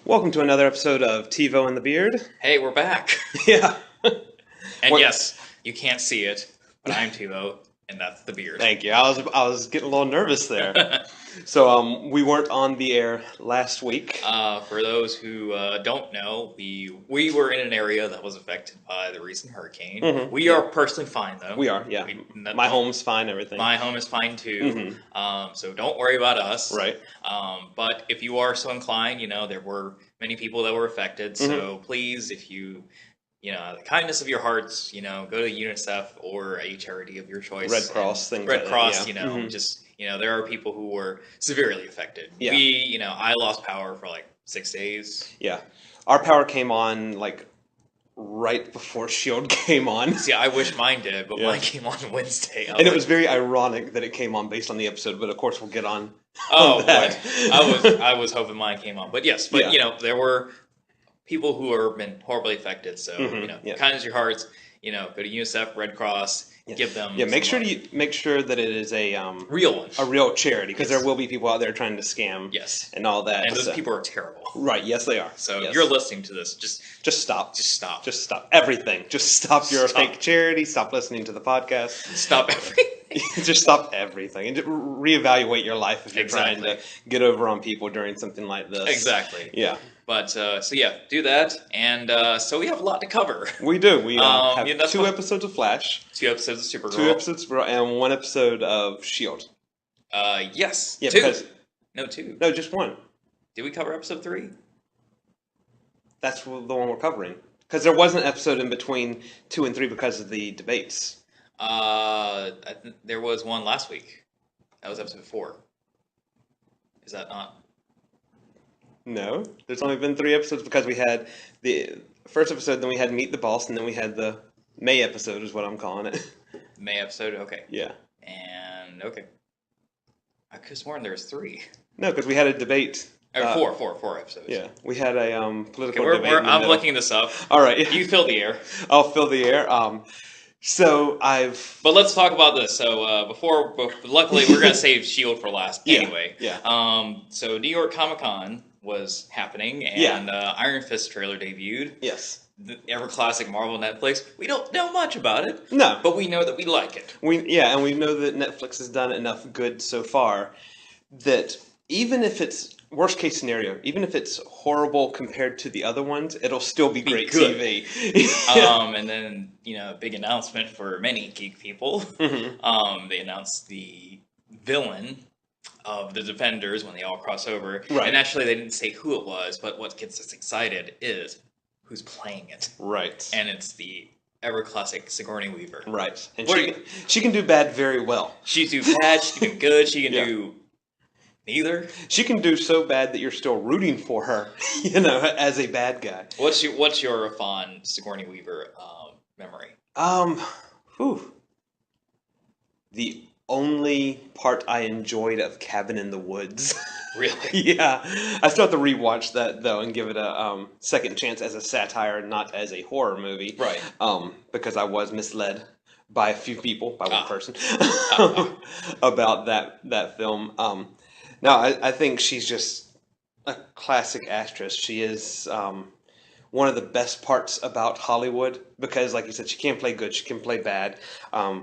Welcome to another episode of TeeVo and the Beard. Hey, we're back. Yeah. And yes, you can't see it, but I'm TeeVo, and that's the beard. Thank you. I was getting a little nervous there. So we weren't on the air last week. For those who don't know, we were in an area that was affected by the recent hurricane. Mhm. We are personally fine, though. We are, yeah. My home's fine, everything. My home is fine, too. So don't worry about us. Right. But if you are so inclined, there were many people that were affected. So please, if you... the kindness of your hearts, go to UNICEF or a charity of your choice. Red Cross, things Red like Cross, that, yeah. just, there are people who were severely affected. Yeah. I lost power for like 6 days. Yeah. Our power came on, like, right before S.H.I.E.L.D. came on. See, I wish mine did, but mine came on Wednesday. And it was very ironic that it came on based on the episode, but of course we'll get on that. Boy. I was hoping mine came on. But yes, there were people who have been horribly affected. So, kindness of your hearts, go to UNICEF, Red Cross, give them make sure that it is a real one. A real charity, because there will be people out there trying to scam and all that. And those people are terrible. Right, yes they are. So if you're listening to this, just stop. Just stop. Just stop everything. Just stop your fake charity, stop listening to the podcast. Stop everything. Just stop everything and reevaluate your life if you're trying to get over on people during something like this. Exactly. Yeah. But, do that. And so we have a lot to cover. We do. We have 2 episodes of Flash. 2 episodes of Supergirl. 2 episodes and 1 episode of S.H.I.E.L.D. Yes. Yeah, 2. No, 2. No, just 1. Did we cover episode 3? That's the one we're covering. Because there was an episode in between 2 and 3 because of the debates. There was one last week. That was episode 4. Is that not? No, there's only been 3 episodes because we had the first episode, then we had Meet the Boss, and then we had the May episode is what I'm calling it. May episode? Okay. Yeah. And, okay. I could have sworn there was 3. No, because we had a debate. 4 episodes. Yeah, we had a political debate. I'm looking this up. All right. You fill the air. I'll fill the air. But let's talk about this. So luckily we're gonna save S.H.I.E.L.D. for last anyway. Yeah. So New York Comic-Con was happening, and Iron Fist trailer debuted. Yes. The ever classic Marvel Netflix. We don't know much about it. No. But we know that we like it. And we know that Netflix has done enough good so far that even if it's worst case scenario, even if it's horrible compared to the other ones, it'll still be great good. TV. And then, big announcement for many geek people. They announced the villain of the Defenders when they all cross over. Right. And actually they didn't say who it was, but what gets us excited is who's playing it. Right. And it's the ever classic Sigourney Weaver. Right. And she can do bad very well. She can do bad, she can do good, she can do neither. She can do so bad that you're still rooting for her, as a bad guy. What's your fond Sigourney Weaver memory? The only part I enjoyed of Cabin in the Woods. Really? Yeah. I still have to rewatch that, though, and give it a second chance as a satire, not as a horror movie. Right. Because I was misled by a few people, by one person, about that film. No, I think she's just a classic actress. She is one of the best parts about Hollywood because, like you said, she can play good, she can play bad.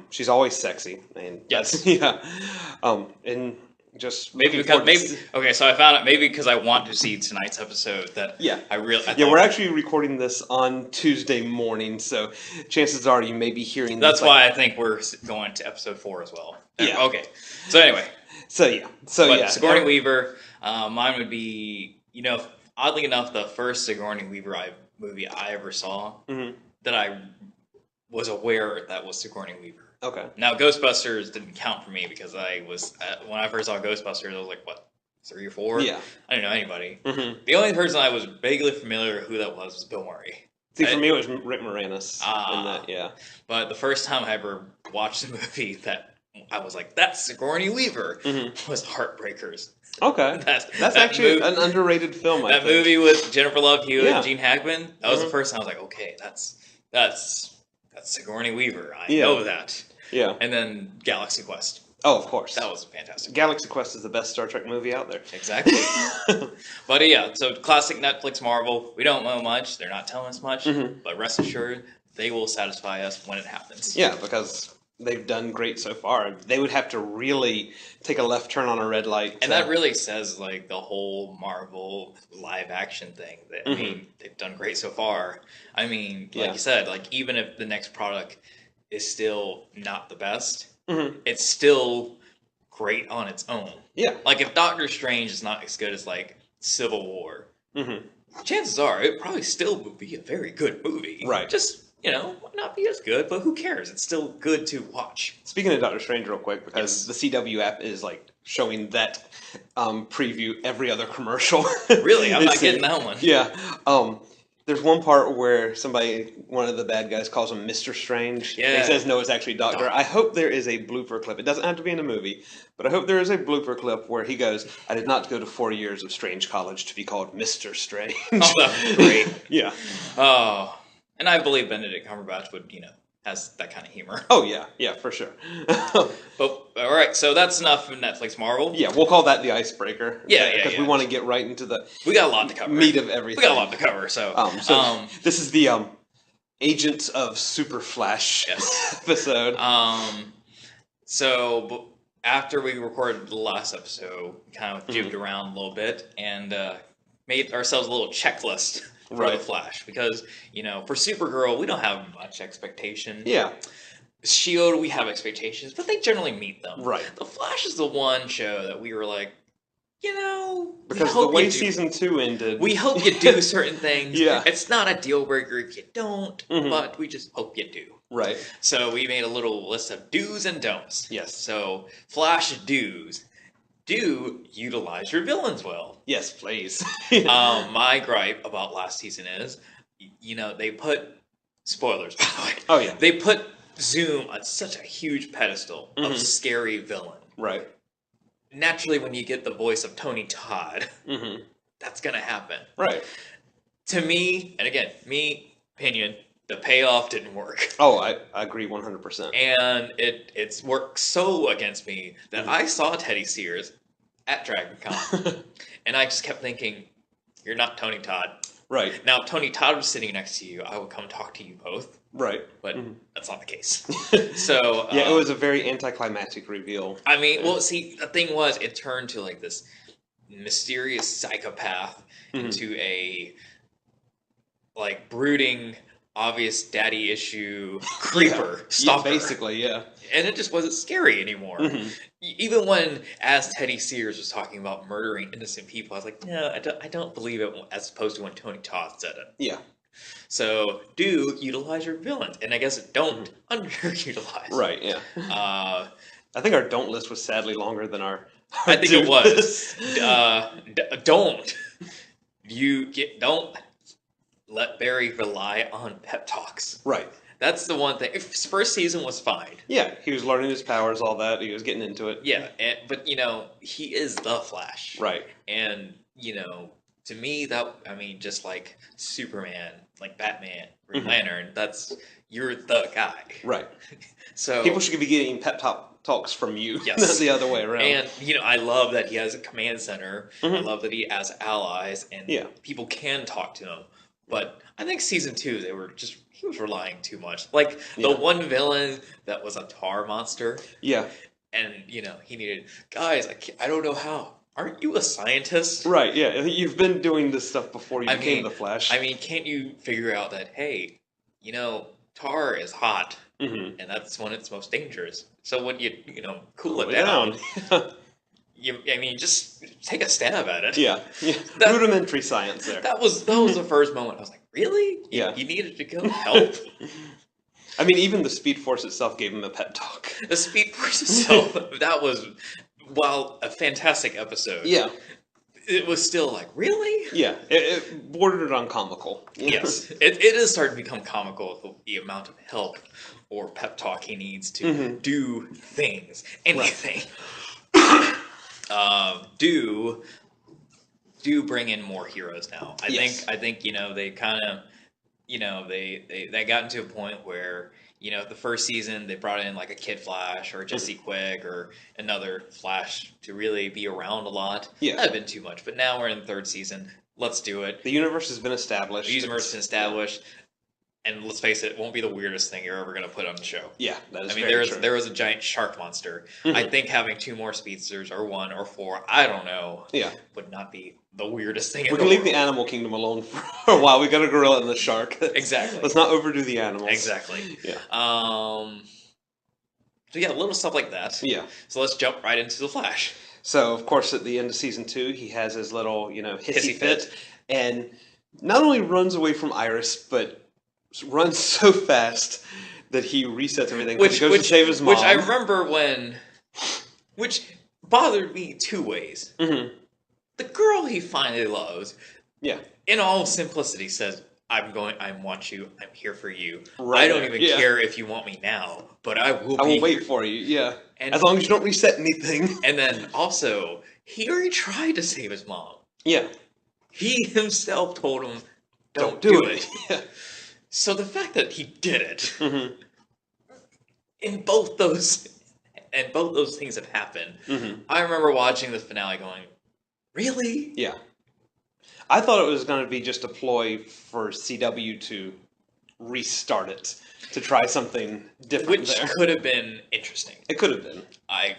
She's always sexy, and yes, and just so I found out maybe because I want to see tonight's episode that we're actually recording this on Tuesday morning, so chances are you may be hearing. That's why I think we're going to episode 4 as well. Yeah. Okay. So anyway. But Sigourney Weaver, mine would be, oddly enough, the first Sigourney Weaver movie I ever saw that I was aware that was Sigourney Weaver. Okay. Now, Ghostbusters didn't count for me because when I first saw Ghostbusters, I was like, what, 3 or 4? Yeah. I didn't know anybody. The only person I was vaguely familiar with who that was Bill Murray. See, for me, it was Rick Moranis. But the first time I ever watched a movie that I was like, that's Sigourney Weaver, was Heartbreakers. Okay. That's actually an underrated film, I think. That movie with Jennifer Love Hewitt and Gene Hackman, that was the first time I was like, okay, that's Sigourney Weaver. I know that. Yeah. And then Galaxy Quest. Oh, of course. That was fantastic. Galaxy Quest is the best Star Trek movie out there. Exactly. But yeah, so classic Netflix Marvel. We don't know much. They're not telling us much. But rest assured, they will satisfy us when it happens. Yeah, because they've done great so far. They would have to really take a left turn on a red light. And that really says, like, the whole Marvel live action thing. That, I mean, they've done great so far. I mean, like you said, like, even if the next product is still not the best, it's still great on its own. Yeah. Like, if Doctor Strange is not as good as, like, Civil War, chances are it probably still would be a very good movie. Right. Just, you know, might not be as good, but who cares? It's still good to watch. Speaking of Doctor Strange real quick, because the CW app is, like, showing that preview every other commercial. Really? I'm not getting that one. Yeah. There's one part where one of the bad guys calls him Mr. Strange. Yeah. He says no, it's actually Doctor. I hope there is a blooper clip. It doesn't have to be in a movie, but I hope there is a blooper clip where he goes, I did not go to 4 years of Strange College to be called Mr. Strange. Oh, that's great. Yeah. Oh, and I believe Benedict Cumberbatch would, you know, has that kind of humor. Oh, yeah. Yeah, for sure. But, all right, so that's enough of Netflix Marvel. Yeah, we'll call that the icebreaker. Yeah. Because we want to get right into the We got a lot to cover. meat of everything. We got a lot to cover, so... This is the Agents of Super Flash episode. So, after we recorded the last episode, we kind of jibbed around a little bit and made ourselves a little checklist for the Flash. Because, you know, for Supergirl, we don't have much expectation. Yeah. S.H.I.E.L.D, we have expectations, but they generally meet them. Right. The Flash is the one show that we were like, you know... Because the way Season 2 ended... We hope you do certain things. Yeah. It's not a deal breaker if you don't, but we just hope you do. Right. So we made a little list of do's and don'ts. Yes. So, Flash do's. Do utilize your villains well. Yes, please. My gripe about last season is, you know, they put... Spoilers, by the way. Oh, yeah. They put Zoom on such a huge pedestal of scary villain. Right. Naturally, when you get the voice of Tony Todd, that's going to happen. Right. To me, and again, opinion, the payoff didn't work. Oh, I agree 100%. And it's worked so against me that I saw Teddy Sears at Dragon Con, and I just kept thinking, you're not Tony Todd. Right. Now, if Tony Todd was sitting next to you, I would come talk to you both. Right. But that's not the case. So yeah, it was a very anticlimactic reveal. I mean, well, see, the thing was, it turned to like this mysterious psychopath into a like brooding, obvious daddy issue creeper stalker. Yeah, basically, yeah. And it just wasn't scary anymore. Even when, as Teddy Sears was talking about murdering innocent people, I was like, no, I don't believe it, as opposed to when Tony Todd said it. Yeah. So, do utilize your villains, and I guess don't underutilize. Right, yeah. I think our don't list was sadly longer than our I think it was. Don't let Barry rely on pep talks. Right. That's the one thing. His first season was fine. Yeah, he was learning his powers, all that. He was getting into it. Yeah, but, you know, he is the Flash. Right. And, you know, to me, just like Superman, like Batman, Green Lantern, you're the guy. Right. So people should be getting pep talks from you, yes. not the other way around. And, you know, I love that he has a command center. I love that he has allies, and people can talk to him. But I think season 2, he was relying too much. Like, the one villain that was a tar monster. Yeah. And, you know, he needed, guys, I don't know how. Aren't you a scientist? Right, yeah. You've been doing this stuff before you became the Flash. I mean, can't you figure out that, hey, you know, tar is hot, and that's when it's most dangerous. So when you cool it down. Just take a stab at it. Yeah. Rudimentary science there. That was the first moment. I was like, really? Yeah. You needed to go help? I mean, even the Speed Force itself gave him a pep talk. The Speed Force itself, that was, while a fantastic episode. Yeah. It was still like, really? Yeah. It bordered on comical. Yes. It is starting to become comical with the amount of help or pep talk he needs to do things. Anything. Right. Do bring in more heroes now. I think, you know, they kind of, you know, they got into a point where, the first season they brought in like a Kid Flash or Jesse Quick or another Flash to really be around a lot. Yeah. That had been too much, but now we're in the third season. Let's do it. The universe has been established. The universe has been established. And let's face it, it won't be the weirdest thing you're ever going to put on the show. Yeah, that is there was a giant shark monster. I think having 2 more speedsters, or 1 or 4, I don't know, would not be the weirdest thing in the world. We can leave the animal kingdom alone for a while. We got a gorilla and the shark. Exactly. Let's not overdo the animals. Exactly. Yeah. So yeah, little stuff like that. Yeah. So let's jump right into the Flash. So of course, at the end of season 2, he has his little hissy fit, and not only runs away from Iris, but runs so fast that he resets everything. He goes to save his mom. Which I remember which bothered me 2 ways. Mm-hmm. The girl he finally loves, in all simplicity, says, I want you, I'm here for you. Right I don't even care if you want me now, but I will wait for you, and as long as you don't reset anything. And then also, he already tried to save his mom. Yeah. He himself told him, don't do it. Yeah. So the fact that he did it, in both those things have happened, I remember watching the finale going, really? Yeah. I thought it was going to be just a ploy for CW to restart it, to try something different. Which could have been interesting. It could have been. I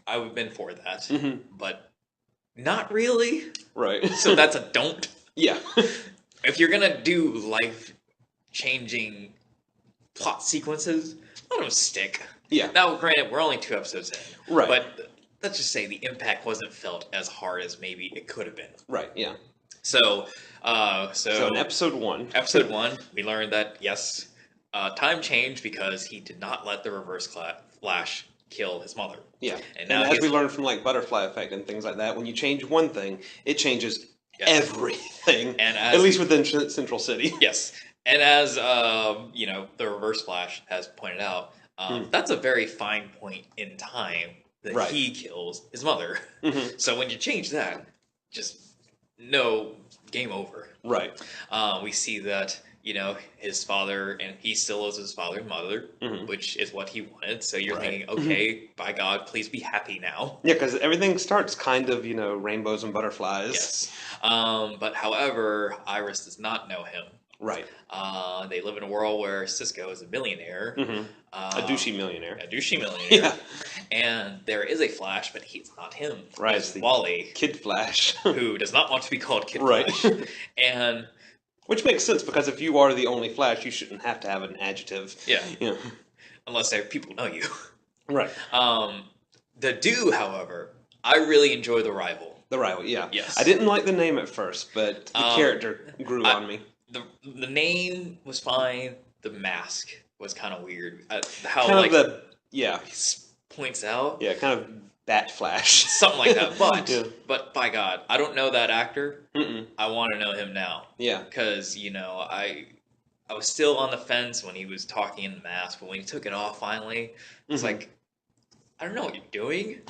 would have been for that, but not really. Right. So that's a don't. Yeah. If you're going to do life-changing plot sequences, let them stick. Yeah. Now, granted, we're only 2 episodes in. Right. But let's just say the impact wasn't felt as hard as maybe it could have been. Right, yeah. So in episode 1. Episode 1, we learned that, yes, time changed because he did not let the Reverse Flash kill his mother. Yeah. And now as we learned from Butterfly Effect and things like that, when you change one thing, it changes everything. And at least within Central City. Yes. And as the Reverse Flash has pointed out, that's a very fine point in time that he kills his mother. So when you change that, just game over. Right. We see that his father, and he still loves his father and mother, which is what he wanted. So you're thinking, okay, by God, please be happy now. Yeah, because everything starts kind of rainbows and butterflies. Yes. But however, Iris does not know him. Right. They live in a world where Cisco is a millionaire. A douchey millionaire. Yeah. And there is a Flash, but he's not him. Right. It's Wally. Kid Flash. Who does not want to be called Kid Flash. And which makes sense, because if you are the only Flash, you shouldn't have to have an adjective. Yeah. Unless people know you. Right. The Do, however, I really enjoy the Rival. The Rival, yeah. Yes. I didn't like the name at first, but the character grew on me. The name was fine. The mask was kind of weird. How he points out. Yeah, kind of Bat Flash. Something like that. But by God, I don't know that actor. I want to know him now. Yeah. Because, I was still on the fence when he was talking in the mask, but when he took it off finally, it's like, I don't know what you're doing,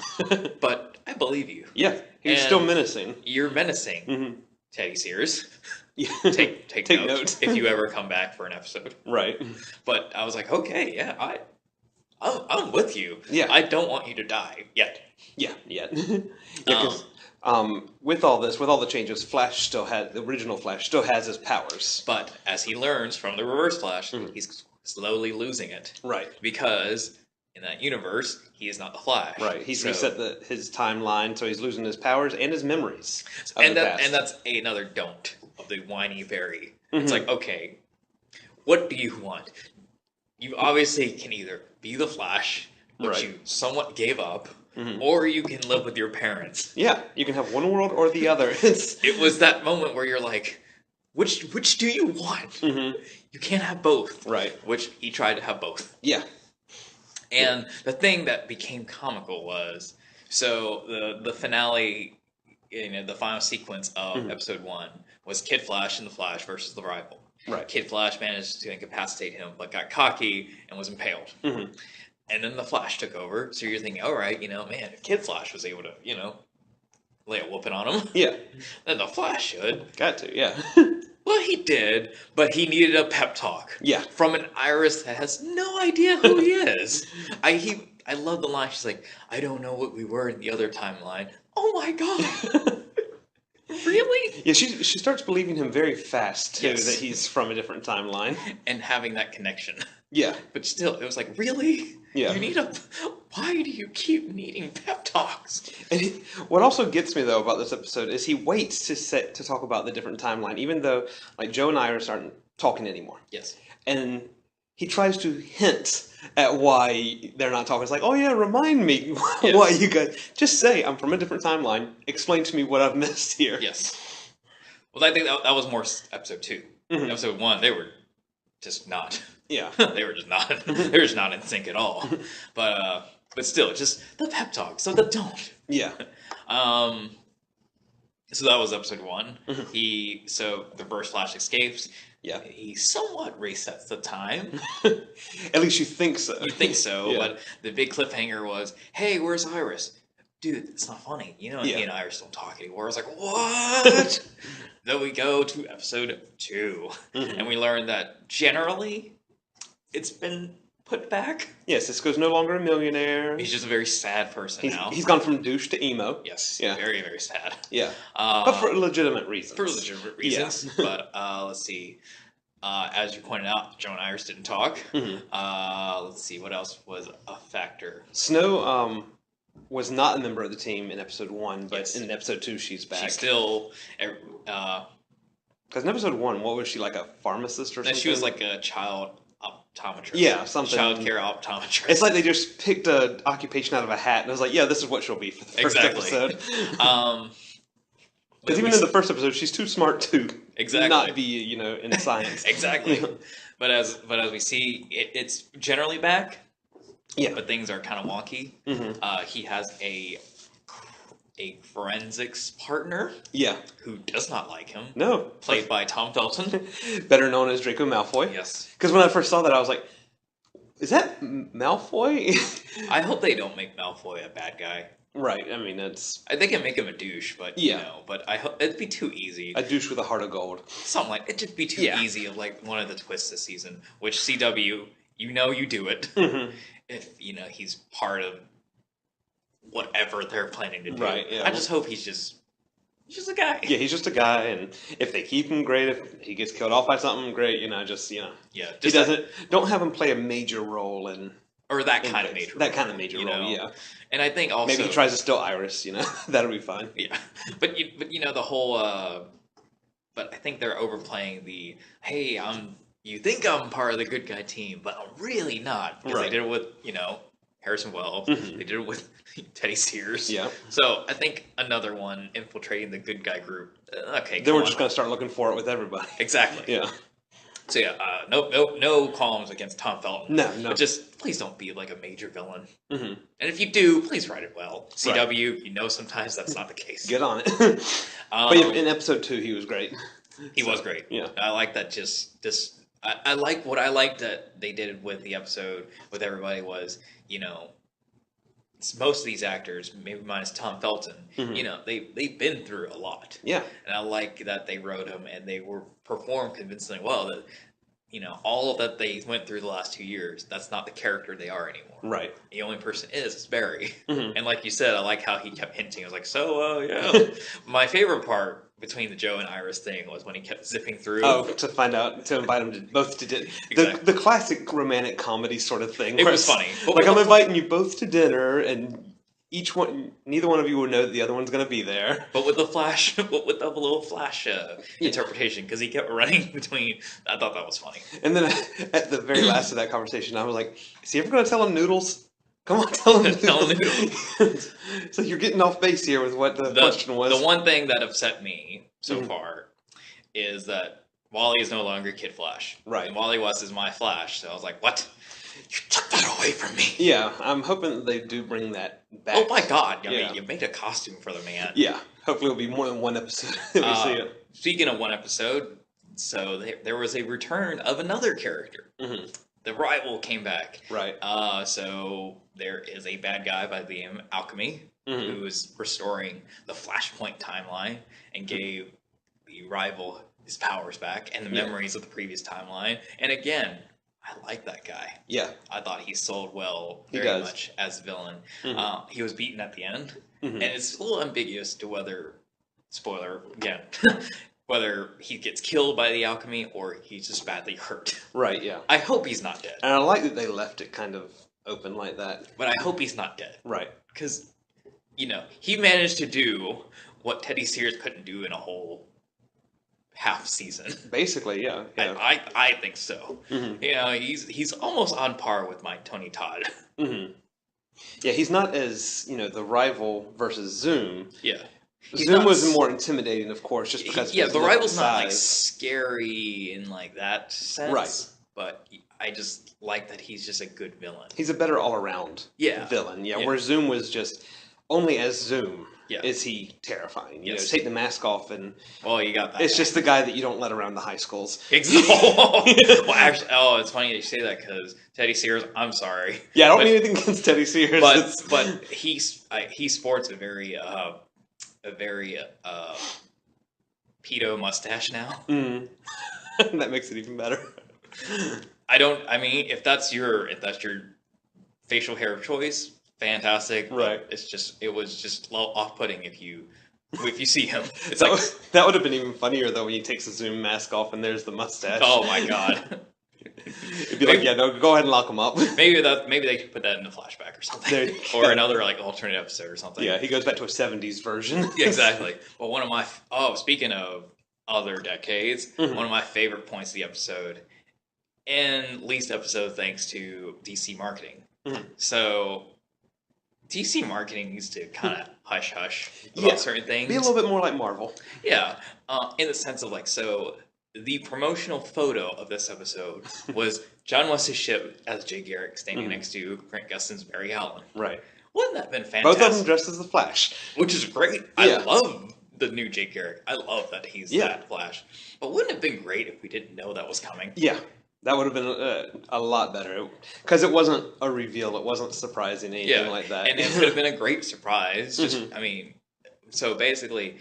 but I believe you. Yeah, he's still menacing. You're menacing. Teddy Sears. Yeah. Take note if you ever come back for an episode. Right. But I was like, okay, yeah, I'm with you. Yeah. I don't want you to die yet. Yeah, yet. Because with all the changes, the original Flash still has his powers. But as he learns from the Reverse Flash, he's slowly losing it. Right. Because in that universe, he is not the Flash. Right. He's reset his timeline, so he's losing his powers and his memories. And that's another don't of the whiny fairy. It's like, okay, what do you want? You obviously can either be the Flash, which you somewhat gave up, or you can live with your parents. Yeah, you can have one world or the other. It was that moment where you're like, which do you want? You can't have both. Right. Which he tried to have both. Yeah. And the thing that became comical was, so the finale, the final sequence of episode 1 was Kid Flash and the Flash versus the Rival. Right. Kid Flash managed to incapacitate him, but got cocky and was impaled. And then the Flash took over. So you're thinking, all right, man, if Kid Flash was able to, lay a whooping on him, yeah, then the Flash should. Got to, yeah. But Well, he did, but he needed a pep talk. Yeah. From an Iris that has no idea who he is. I love the line. She's like, I don't know what we were in the other timeline. Oh my god. Really? Yeah, she starts believing him very fast, too, Yes. that he's from a different timeline. And having that connection. Yeah. But still, it was like, really? Yeah. Why do you keep needing pep talks? And what also gets me, though, about this episode is he waits to talk about the different timeline, even though, like, Joe and Iris aren't talking anymore. Yes. And he tries to hint at why they're not talking. It's like, oh yeah, remind me why you guys... Just say, I'm from a different timeline. Explain to me what I've missed here. Yes. Well, I think that was more episode 2. Mm-hmm. Episode 1, they were just not. Yeah. They were just not. They were just not in sync at all. But still, just the pep talk. So don't. Yeah. So that was episode 1. Mm-hmm. So the Reverse Flash escapes. Yeah. He somewhat resets the time. At least you think so. You think so, Yeah. but the big cliffhanger was, hey, where's Iris? Dude, it's not funny. You know, he and Iris don't talk anymore. I was like, what? Then we go to episode 2, and we learn that generally it's been put back. Yes, Cisco's no longer a millionaire. He's just a very sad person now. He's gone from douche to emo. Yes. Yeah. Very, very sad. Yeah. But for legitimate reasons. For legitimate reasons. But let's see. As you pointed out, Joe and Iris didn't talk. Let's see. What else was a factor? Snow was not a member of the team in episode 1, but in episode 2 she's back. She's still... Because in episode 1, what was she, like a pharmacist or something? She was like a child optometrist. Yeah, something. Child care optometrist. It's like they just picked an occupation out of a hat, and I was like, yeah, this is what she'll be for the first episode. Because even in the first episode, she's too smart to not be, in science. Exactly. But as we see, it's generally back. Yeah. But things are kind of wonky. He has a forensics partner. Yeah. Who does not like him. No. Played by Tom Felton. Better known as Draco Malfoy. Yes. Because when I first saw that, I was like, is that Malfoy? I hope they don't make Malfoy a bad guy. Right. I mean, it's... They can make him a douche, but, but I hope it'd be too easy. A douche with a heart of gold. Something like... It'd just be too easy of, like, one of the twists this season, which CW, you do it. If, he's part of whatever they're planning to do. Right, yeah. I just hope he's just a guy. Yeah, he's just a guy, and if they keep him, great. If he gets killed off by something, great. Yeah, he doesn't... Don't have him play a major role in... Or that kind of major role. That kind of major role, yeah. And I think also... Maybe he tries to steal Iris, That'll be fine. Yeah. But the whole... But I think they're overplaying the, hey, you think I'm part of the good guy team, but I'm really not. Because they did it with, Harrison Wells. They did it with Teddy Sears. Yeah. So I think another one infiltrating the good guy group. Okay. Then we're just going to start looking for it with everybody. Exactly. Yeah. So no qualms against Tom Felton. No. But just please don't be like a major villain. And if you do, please write it well. CW, sometimes that's not the case. Get on it. But in episode 2, he was great. He was great. Yeah. I like that. I like what I liked that they did with the episode with everybody was, most of these actors, maybe minus Tom Felton, they've been through a lot. Yeah. And I like that they wrote him and they were performed convincingly well that, all of that they went through the last 2 years, that's not the character they are anymore. Right. The only person is Barry. And like you said, I like how he kept hinting. I was like, my favorite part between the Joe and Iris thing was when he kept zipping through. Oh, to invite them both to dinner. Exactly. The classic romantic comedy sort of thing. It was funny. Like, I'm inviting you both to dinner, and neither one of you will know that the other one's going to be there. But with the flash, with the little flash interpretation, because he kept running between. I thought that was funny. And then at the very last of that conversation, I was like, is he ever going to tell him Noodles? Come on, tell him Noodles. So you're getting off base here with what the question was. The one thing that upset me so far is that Wally is no longer Kid Flash. Right. And Wally West is my Flash. So I was like, what? You took that away from me. Yeah, I'm hoping that they do bring that back. Oh my God. I mean, you made a costume for the man. Yeah. Hopefully it'll be more than one episode that we see it. Speaking of one episode, so there was a return of another character. The rival came back. Right. So there is a bad guy by the name of Alchemy who is restoring the Flashpoint timeline and gave the rival his powers back and the memories of the previous timeline. And again, I like that guy. Yeah. I thought he sold well very much as villain. He was beaten at the end, and it's a little ambiguous to whether, spoiler again, whether he gets killed by the alchemy or he's just badly hurt. Right, yeah. I hope he's not dead. And I like that they left it kind of open like that. But I hope he's not dead. Right. Because, he managed to do what Teddy Sears couldn't do in a whole half season. Basically, yeah. I think so. He's almost on par with my Tony Todd. Yeah, he's not as, the rival versus Zoom. Yeah. Zoom was more intimidating, of course, just because the rival's not like scary in like that sense. Right. But I just like that he's just a good villain. He's a better all-around villain. Yeah, where Zoom was just only as Zoom is he terrifying. Take the mask off and you got that. It's just the guy that you don't let around the high schools. Exactly. Well, actually, it's funny that you say that because Teddy Sears. I'm sorry. Yeah, I don't mean anything against Teddy Sears. But he sports a very pedo mustache now. That makes it even better. I mean, if that's your facial hair of choice, fantastic. Right. It was just off-putting if you see him. It's that would have been even funnier though when he takes the Zoom mask off and there's the mustache. Oh my god. It'd be go ahead and lock him up. Maybe they could put that in a flashback or something, or another alternate episode or something. Yeah, he goes back to a '70s version. Yeah, exactly. Well, one of my speaking of other decades, one of my favorite points of the episode, and least episode thanks to DC marketing. So DC marketing needs to kind of hush about certain things. Be a little bit more like Marvel. Yeah, in the sense of the promotional photo of this episode was John Wesley's ship as Jay Garrick standing next to Grant Gustin's Barry Allen. Right. Wouldn't that have been fantastic? Both of them dressed as the Flash. Which is great. I love the new Jay Garrick. I love that he's that Flash. But wouldn't it have been great if we didn't know that was coming? Yeah. That would have been a lot better. Because it wasn't a reveal. It wasn't surprising, anything like that. And it could have been a great surprise. So basically,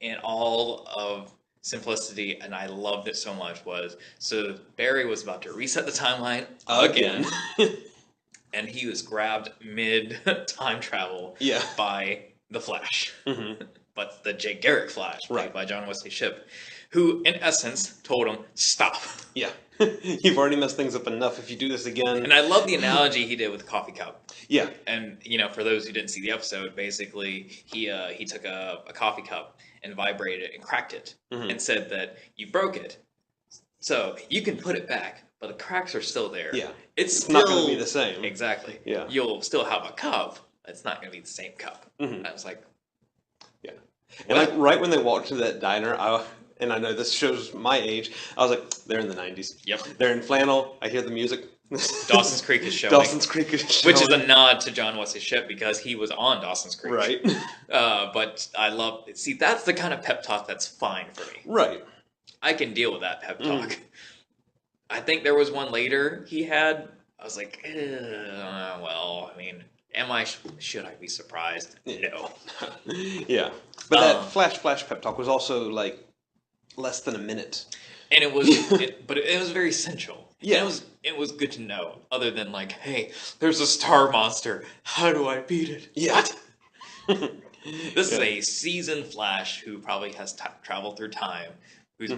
in all of simplicity, and I loved it so much, so Barry was about to reset the timeline again. And he was grabbed mid-time travel by the Flash. But the Jay Garrick Flash, played by John Wesley Shipp, who, in essence, told him, stop. Yeah. You've already messed things up enough if you do this again. And I love the analogy he did with the coffee cup. Yeah. And, for those who didn't see the episode, basically, he took a coffee cup and vibrated it and cracked it and said that you broke it. So you can put it back, but the cracks are still there. Yeah. It's not going to be the same. Exactly. Yeah. You'll still have a cup, but it's not going to be the same cup. I was like... Yeah. And right when they walked to that diner, and I know this shows my age, I was like, they're in the 90s. Yep. They're in flannel. I hear the music. Dawson's Creek is showing. Which is a nod to John Wesley Shipp because he was on Dawson's Creek. Right. But I love it. See, that's the kind of pep talk that's fine for me. Right. I can deal with that pep talk. I think there was one later he had. I was like, should I be surprised? No. Yeah. But that flash pep talk was also less than a minute. And it was, but it was very essential. Yeah. It was good to know, other than hey, there's a star monster. How do I beat it? Yeah. What? This is a seasoned Flash who probably has traveled through time, who's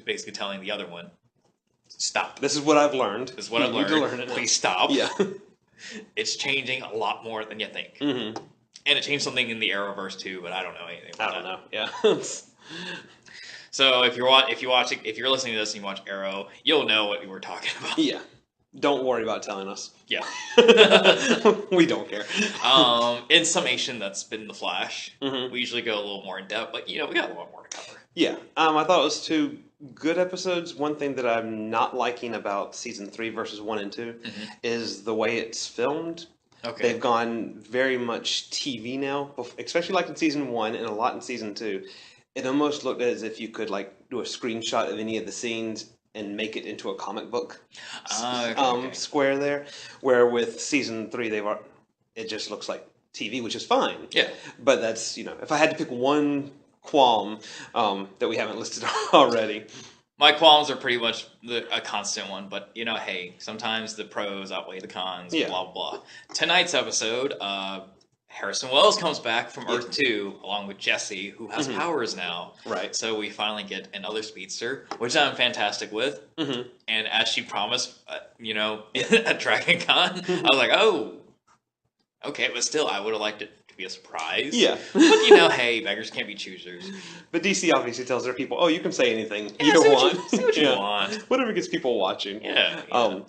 basically telling the other one, stop. This is what I've learned. This is what I've learned. You need to learn it now. Please stop. Yeah. It's changing a lot more than you think. And it changed something in the Arrowverse too, but I don't know anything about I don't know. Yeah. So if you're listening to this and you watch Arrow, you'll know what we were talking about. Yeah. Don't worry about telling us. Yeah. We don't care. In summation, that's been The Flash. We usually go a little more in depth, but we got a lot more to cover. Yeah. I thought it was 2 good episodes. One thing that I'm not liking about season 3 versus 1 and 2 is the way it's filmed. Okay. They've gone very much TV now, especially in season 1 and a lot in season 2. It almost looked as if you could do a screenshot of any of the scenes and make it into a comic book square there. Where with season 3, it just looks like TV, which is fine. Yeah. But that's, if I had to pick one qualm that we haven't listed already. My qualms are pretty much a constant one, but hey, sometimes the pros outweigh the cons. Yeah. Blah blah. Tonight's episode, Harrison Wells comes back from Earth 2 along with Jesse, who has powers now. Right. So we finally get another speedster, which I'm fantastic with. And as she promised, at Dragon Con, I was like, oh, okay, but still, I would have liked it to be a surprise. Yeah. But hey, beggars can't be choosers. But DC obviously tells their people, oh, you can say anything you want. Say what you want. Whatever gets people watching. Yeah.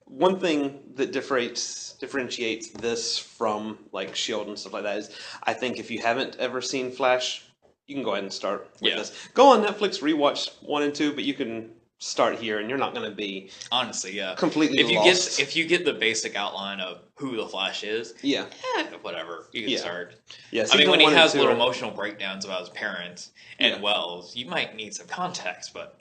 One thing that differentiates this from like S.H.I.E.L.D. and stuff like that is, I think if you haven't ever seen Flash, you can go ahead and start with this. Go on Netflix, rewatch 1 and 2, but you can start here, and you're not going to be honestly, completely lost. If you get the basic outline of who the Flash is, whatever, you can start. Yeah, I mean, when he has little emotional breakdowns about his parents and Wells, you might need some context, but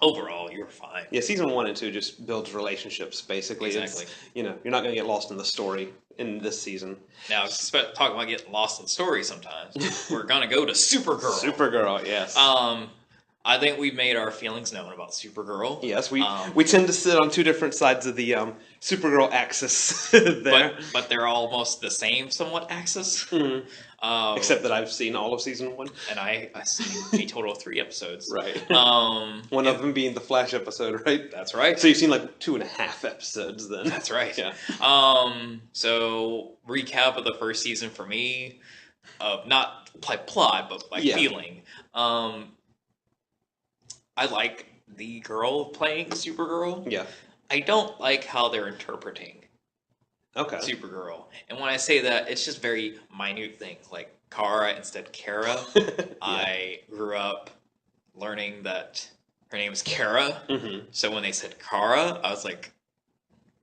overall, you're fine. Yeah, season 1 and 2 just builds relationships, basically. Exactly. You're not going to get lost in the story in this season. Now, talking about getting lost in the story sometimes, we're going to go to Supergirl. Supergirl, yes. I think we've made our feelings known about Supergirl. Yes, we tend to sit on two different sides of the Supergirl axis there. But they're almost the same somewhat axis. Except that I've seen all of season 1. And I've seen a total of 3 episodes. Right. One of them being the Flash episode, right? That's right. So you've seen like 2.5 episodes then. That's right. Yeah. So recap of the first season for me, not like plot, but like feeling. I like the girl playing Supergirl. Yeah. I don't like how they're interpreting Supergirl. And when I say that, it's just very minute things, like Kara instead of Kara. I grew up learning that her name is Kara. So when they said Kara, I was like,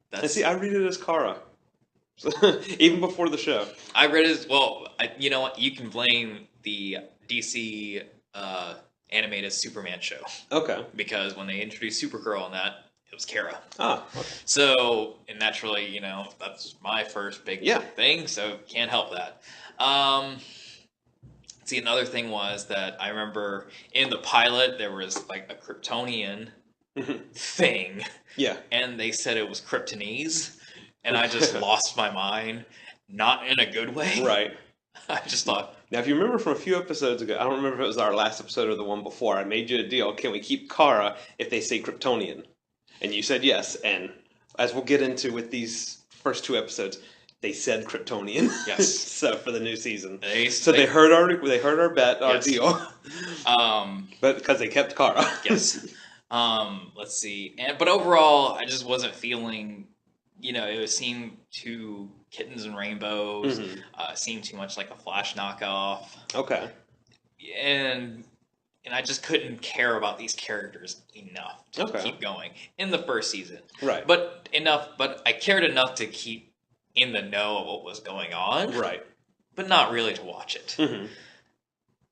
that's... See, I read it as Kara. Even before the show. I read it as, well, you know what? You can blame the DC... animated Superman show. Okay. Because when they introduced Supergirl on that, it was Kara. Ah, okay. So, and naturally, that's my first big thing, so can't help that. See, another thing was that I remember in the pilot, there was like a Kryptonian thing. Yeah. And they said it was Kryptonese, and I just lost my mind. Not in a good way. Right. I just thought... Now, if you remember from a few episodes ago, I don't remember if it was our last episode or the one before, I made you a deal. Can we keep Kara if they say Kryptonian? And you said yes. And as we'll get into with these first 2 episodes, they said Kryptonian. Yes. So for the new season. They heard our bet, our deal. But because they kept Kara. Yes. Let's see. But overall, I just wasn't feeling... it seemed too kittens and rainbows. Seemed too much like a Flash knockoff. Okay. And I just couldn't care about these characters enough to keep going in the first season. Right. But I cared enough to keep in the know of what was going on. Right. But not really to watch it.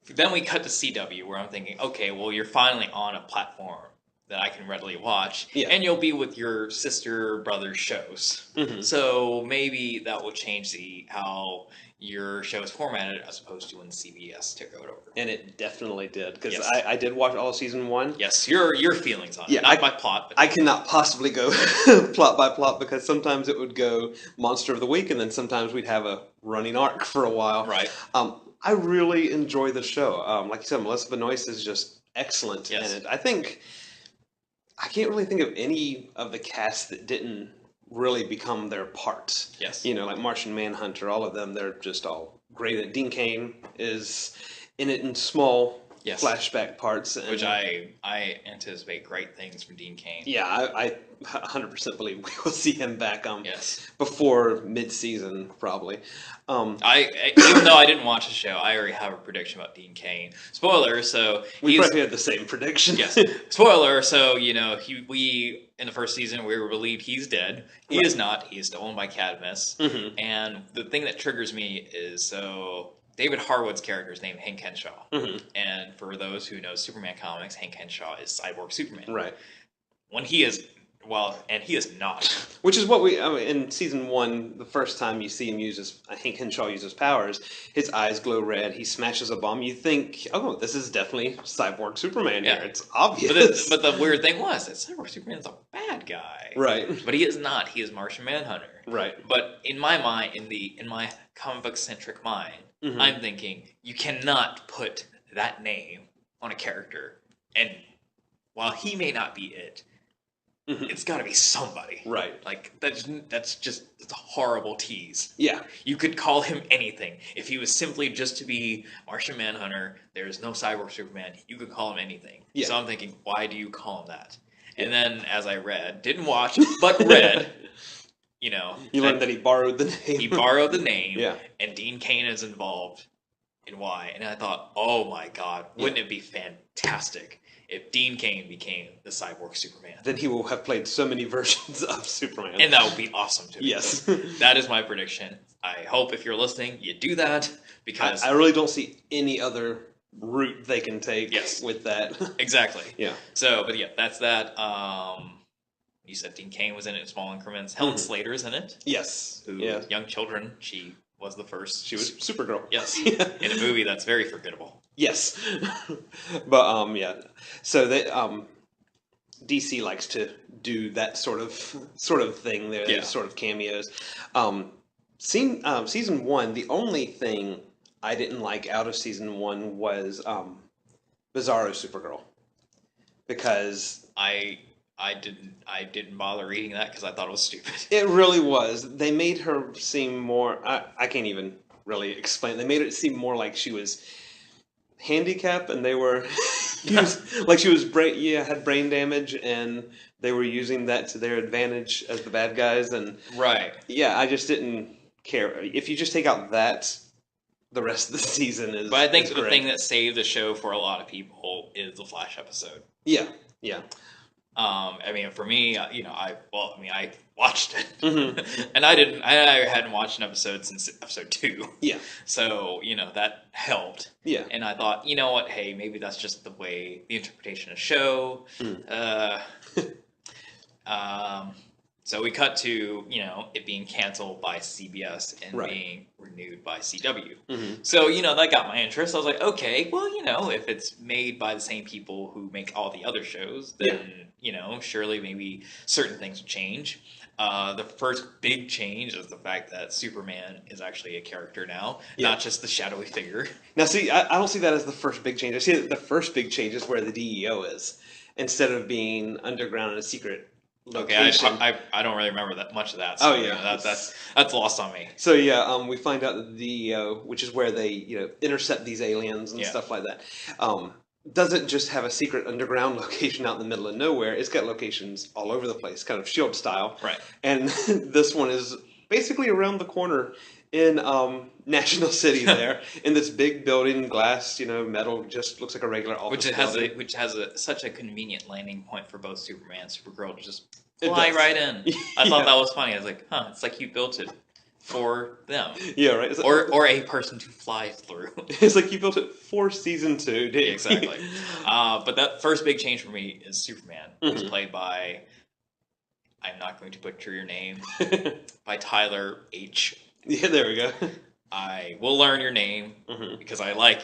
Then we cut to CW, where I'm thinking, okay, well, you're finally on a platform that I can readily watch, and you'll be with your sister brother shows. So maybe that will change how your show is formatted as opposed to when CBS took it over. And it definitely did, because I did watch all of season 1. Yes, your feelings on it, not by plot. But I cannot possibly go plot by plot, because sometimes it would go Monster of the Week, and then sometimes we'd have a running arc for a while. Right. I really enjoy the show. Like you said, Melissa Benoist is just excellent in it. I can't really think of any of the cast that didn't really become their part. Yes. Like Martian Manhunter, all of them, they're just all great. Dean Cain is in it in small flashback parts. Which I anticipate great things from Dean Cain. Yeah, I 100% believe we will see him back before mid-season, probably. Even though I didn't watch the show, I already have a prediction about Dean Cain. Spoiler, so... We probably had the same prediction. Yes. Spoiler, so, we, in the first season, we were believed he's dead. He is not. He is stolen by Cadmus. And the thing that triggers me is, so... David Harwood's character is named Hank Henshaw. And for those who know Superman comics, Hank Henshaw is Cyborg Superman. Right. When he is Well, and he is not. Which is what in season 1, the first time you see him Hank Henshaw use his powers, his eyes glow red, he smashes a bomb, you think, oh, this is definitely Cyborg Superman here, it's obvious. But the weird thing was that Cyborg Superman's a bad guy. Right. But he is not, he is Martian Manhunter. Right. But in my mind, in my comic book centric mind, I'm thinking, you cannot put that name on a character, and while he may not be it, it's got to be somebody. Right. Like, that's a horrible tease. Yeah. You could call him anything. If he was simply just to be Martian Manhunter, there's no Cyborg Superman, you could call him anything. Yeah. So I'm thinking, why do you call him that? And then, as I read, didn't watch, but read, you learned that he borrowed the name. He borrowed the name, yeah. And Dean Cain is involved in why. And I thought, oh my God, wouldn't it be fantastic if Dean Cain became the Cyborg Superman? Then he will have played so many versions of Superman. And that would be awesome to me. Yes. That is my prediction. I hope if you're listening, you do that, because I really don't see any other route they can take with that. Exactly. Yeah. So, but yeah, that's that. You said Dean Cain was in it in small increments. Helen Slater is in it. Yes. Who, Young Children, she was the first. She was Supergirl. Yes. In a movie that's very forgettable. Yes. But yeah. So they DC likes to do that sort of thing. They're sort of cameos. Season 1, the only thing I didn't like out of season 1 was Bizarro Supergirl, because I didn't bother reading that because I thought it was stupid. It really was. They made her seem more. I can't even really explain. They made it seem more like she was handicapped, and they were like she was had brain damage, and they were using that to their advantage as the bad guys. And yeah, I just didn't care. If you just take out that, the rest of the season is. But I think the thing that saved the show for a lot of people is the Flash episode. Yeah. I mean, for me, I watched it, and I hadn't watched an episode since episode 2. Yeah. So, that helped. Yeah. And I thought, you know what, hey, maybe that's just the way, the interpretation of the show. So we cut to, it being canceled by CBS and being renewed by CW. So, that got my interest. I was like, okay, well, if it's made by the same people who make all the other shows, then, surely maybe certain things will change. The first big change is the fact that Superman is actually a character now, not just the shadowy figure. Now, see, I don't see that as the first big change. I see that the first big change is where the DEO is, instead of being underground in a secret location. Okay, I don't really remember that much of that. So, that's lost on me. So yeah, we find out that the DEO, which is where they intercept these aliens and stuff like that, doesn't just have a secret underground location out in the middle of nowhere. It's got locations all over the place, kind of S.H.I.E.L.D. style. Right. And this one is basically around the corner in National City there, in this big building, glass, metal, just looks like a regular office building. Which has such a convenient landing point for both Superman and Supergirl to just fly right in. I thought that was funny. I was like, it's like you built it for them. Yeah, right. Or a person to fly through. It's like you built it for season 2, didn't you? Exactly. But that first big change for me is Superman, who's played by, I'm not going to butcher your name, by Tyler H. Yeah, there we go. I will learn your name because I like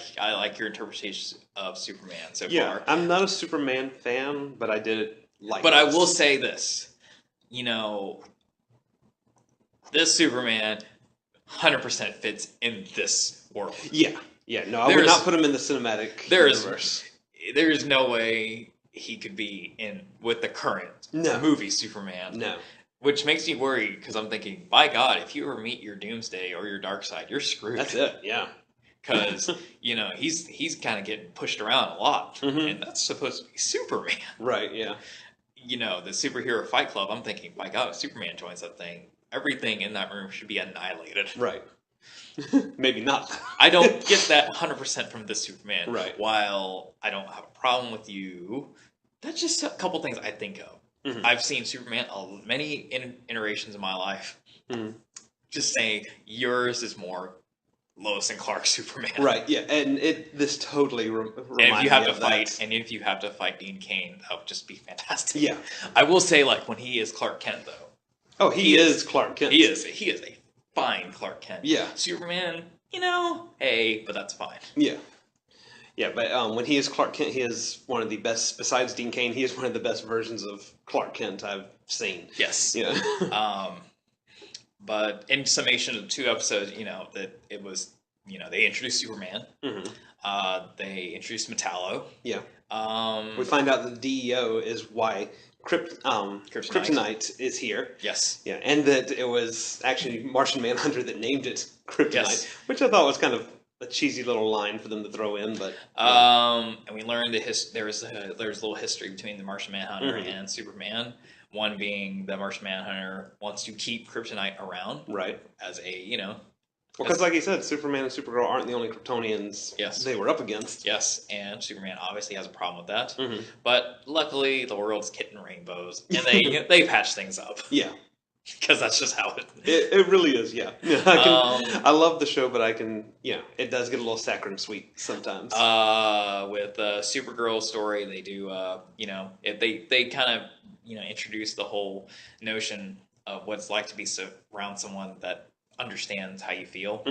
your interpretation of Superman so far. I'm not a Superman fan, but I did like. But I will say this, this Superman 100% fits in this world. Yeah. No, I would not put him in the cinematic universe. There's no way he could be in with the current movie Superman. No. Which makes me worry, because I'm thinking, by God, if you ever meet your Doomsday or your Darkseid, you're screwed. That's it, yeah. Because, he's kind of getting pushed around a lot, and that's supposed to be Superman. Right, yeah. The superhero fight club, I'm thinking, by God, if Superman joins that thing, everything in that room should be annihilated. Right. Maybe not. I don't get that 100% from this Superman. Right. While I don't have a problem with you, that's just a couple things I think of. I've seen Superman many iterations in my life. Just saying, yours is more Lois and Clark Superman. Right, yeah, and this totally reminds me and if you have of to fight, that. and if you have to fight Dean Cain, that would just be fantastic. Yeah. I will say, like, when he is Clark Kent, though. Oh, he is Clark Kent. He is a fine Clark Kent. Yeah. Superman, hey, but that's fine. Yeah. Yeah, but when he is Clark Kent, he is one of the best, besides Dean Cain, he is one of the best versions of Clark Kent I've seen. Yes. Yeah. But in summation of the 2 episodes, that it was, they introduced Superman. Mm-hmm. They introduced Metallo. Yeah. We find out that the DEO is why Kryptonite is here. Yes. Yeah, and that it was actually Martian Manhunter that named it Kryptonite, Yes. which I thought was kind of a cheesy little line for them to throw in, but and we learned there was a little history between the Martian Manhunter and Superman. One being the Martian Manhunter wants to keep Kryptonite around, right, as a well, because like you said, Superman and Supergirl aren't the only Kryptonians they were up against. Yes, and Superman obviously has a problem with that. But luckily, the world's kitten rainbows, and they patch things up. Yeah. Because that's just how it really is, yeah. I love the show, but it does get a little saccharine sweet sometimes. With Supergirl's story, they do, they kind of, introduce the whole notion of what it's like to be around someone that understands how you feel,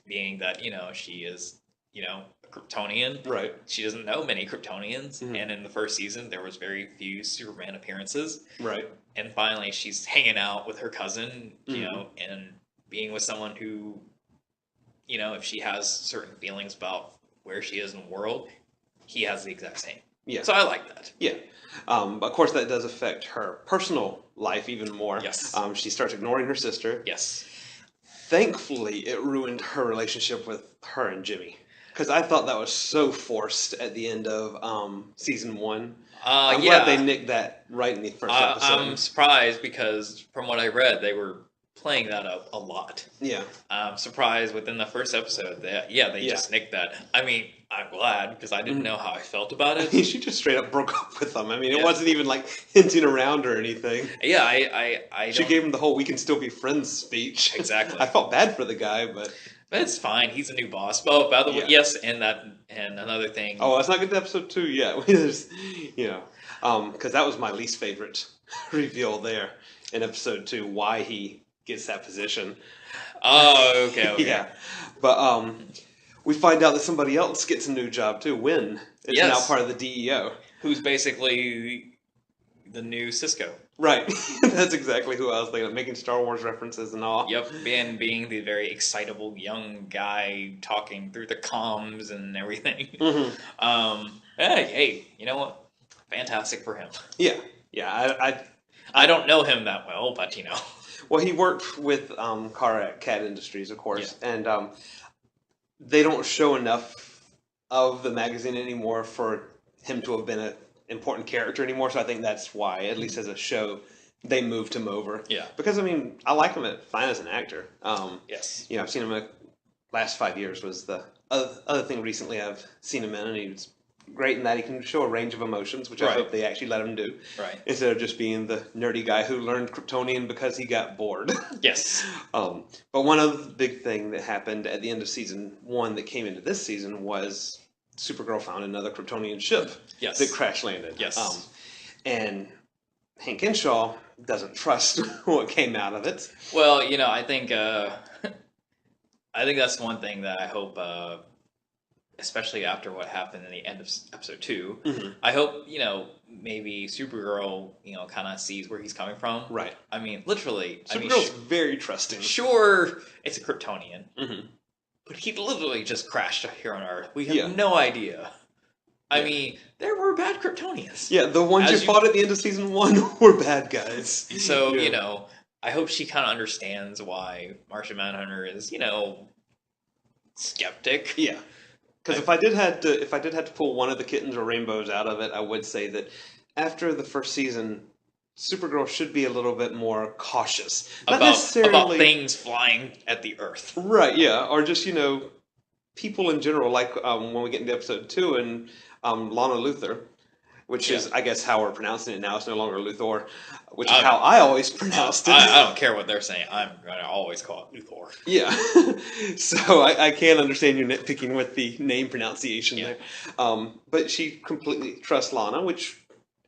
being that, she is, a Kryptonian. Right. She doesn't know many Kryptonians, and in the first season, there was very few Superman appearances. Right. And finally, she's hanging out with her cousin, and being with someone who, if she has certain feelings about where she is in the world, he has the exact same. Yeah. So I like that. Yeah. Of course, that does affect her personal life even more. Yes. She starts ignoring her sister. Yes. Thankfully, it ruined her relationship with her and Jimmy. Because I thought that was so forced at the end of season 1. I'm glad they nicked that right in the first episode. I'm surprised because from what I read, they were playing that up a lot. Yeah. I'm surprised within the first episode that, they just nicked that. I mean, I'm glad because I didn't know how I felt about it. She just straight up broke up with him. I mean, it wasn't even like hinting around or anything. Yeah, I She gave him the whole "we can still be friends" speech. Exactly. I felt bad for the guy, but it's fine. He's a new boss. Oh, by the way, yes, and another thing. Oh, let's not get to episode 2 yet. Because that was my least favorite reveal there in episode 2. Why he gets that position. Oh, okay. Yeah, but we find out that somebody else gets a new job too. Wynn is now part of the DEO, who's basically the new Cisco. Right. That's exactly who I was thinking of, making Star Wars references and all. Yep, and being the very excitable young guy talking through the comms and everything. Hey, you know what? Fantastic for him. Yeah. I don't know him that well, but Well, he worked with Cat Industries, of course, and they don't show enough of the magazine anymore for him to have been an important character anymore, so I think that's why, at least as a show, they moved him over. Yeah. Because, I mean, I like him fine as an actor. Yes. I've seen him last 5 years was the other thing recently I've seen him in, and he's great in that he can show a range of emotions, which I hope they actually let him do. Right. Instead of just being the nerdy guy who learned Kryptonian because he got bored. Yes. But one other big thing that happened at the end of season 1 that came into this season was Supergirl found another Kryptonian ship that crash landed. Yes. And Hank Henshaw doesn't trust what came out of it. Well, I think that's one thing that I hope, especially after what happened in the end of episode 2, I hope, maybe Supergirl, kind of sees where he's coming from. Right. I mean, literally. Supergirl's very trusting. Sure, it's a Kryptonian. But he literally just crashed here on Earth. We have no idea. I mean, there were bad Kryptonians. Yeah, the ones you fought at the end of season 1 were bad guys. So, I hope she kind of understands why Martian Manhunter is, skeptic. Yeah. Because if I did have to pull one of the kittens or rainbows out of it, I would say that after the first season, Supergirl should be a little bit more cautious. Not necessarily about things flying at the Earth. Right, yeah. Or just, people in general, like when we get into episode 2 and Lana Luthor, which is, I guess, how we're pronouncing it now. It's no longer Luthor, which is how I always pronounced it. I don't care what they're saying. I'm going to always call it Luthor. Yeah. So I can understand you nitpicking with the name pronunciation there. But she completely trusts Lana, which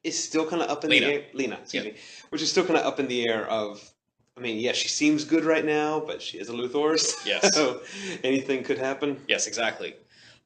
is still kind of up in the air. Lena, excuse me. Which is still kind of up in the air of, I mean, yeah, she seems good right now, but she is a Luthor. Yes. So anything could happen. Yes, exactly.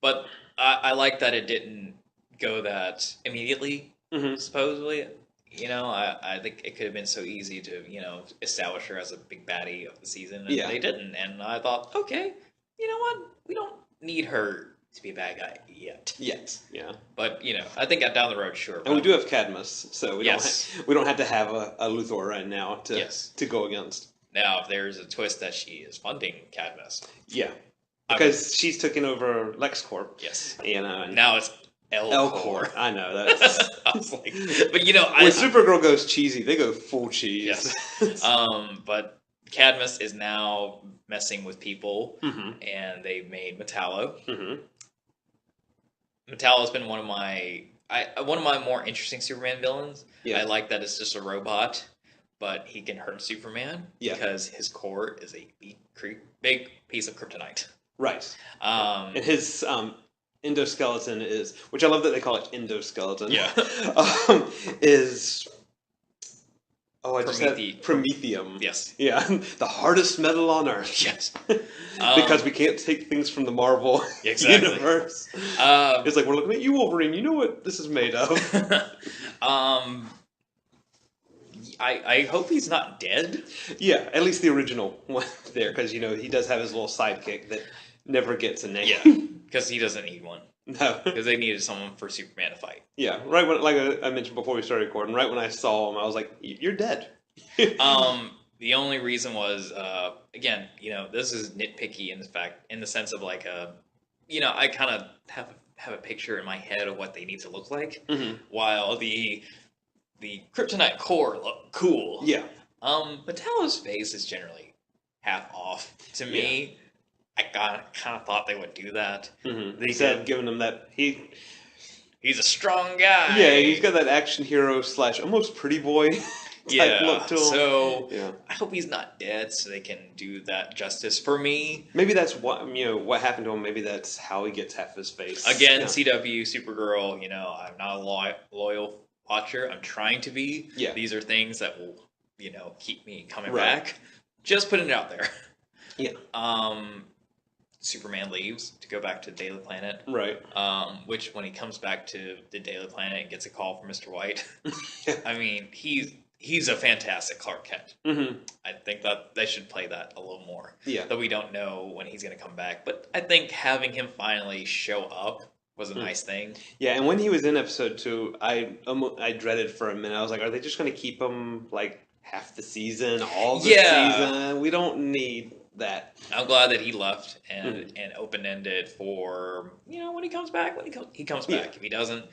But I like that it didn't go that immediately, supposedly. You know, I think it could have been so easy to, you know, establish her as a big baddie of the season, and they didn't. And I thought, okay, you know what? We don't need her to be a bad guy yet. Yes, yeah. But, you know, I think down the road, sure. And we do have Cadmus, so we don't have to have a Luthor right now to go against. Now, if there's a twist that she is funding Cadmus. Yeah. Because she's taken over LexCorp. Yes. You know, and now it's L-Corp. I know. That's... I was like, but you know... When Supergirl goes cheesy, they go full cheese. Yes. But Cadmus is now messing with people, and they've made Metallo. Metallo's been one of my more interesting Superman villains. Yeah. I like that it's just a robot, but he can hurt Superman because his core is a big piece of kryptonite. Right. And his endoskeleton is, which I love that they call it endoskeleton. Yeah. Is I just said Promethium. Yes. Yeah. The hardest metal on Earth. Yes. Because we can't take things from the Marvel universe. It's like, we're looking at you, Wolverine. You know what this is made of. I hope he's not dead. Yeah, at least the original one there, because, you know, he does have his little sidekick that never gets a name. Yeah, because he doesn't need one. No. Because they needed someone for Superman to fight. Yeah, right when, like I mentioned before we started recording, right when I saw him, I was like, you're dead. The only reason was, again, you know, this is nitpicky in the sense of like, you know, I kind of have a picture in my head of what they need to look like, while the kryptonite core look cool. Yeah. Metallo's face is generally half off to me. Yeah. I kind of thought they would do that. They said giving him that he's a strong guy. Yeah, he's got that action hero / almost pretty boy type look to him. So I hope he's not dead, so they can do that justice for me. Maybe that's what happened to him. Maybe that's how he gets half his face. Again, CW, Supergirl. You know, I'm not a loyal watcher. I'm trying to be. Yeah. These are things that will, you know, keep me coming back. Just putting it out there. Yeah. Superman leaves to go back to the Daily Planet. Right. Which, when he comes back to the Daily Planet and gets a call from Mr. White, I mean, he's a fantastic Clark Kent. I think that they should play that a little more. Yeah. Though we don't know when he's going to come back. But I think having him finally show up was a nice thing. Yeah, and when he was in episode 2, I dreaded for a minute. I was like, are they just going to keep him like half the season, all the season? We don't need that. I'm glad that he left and open-ended for, you know, when he comes back. He comes back. If he doesn't,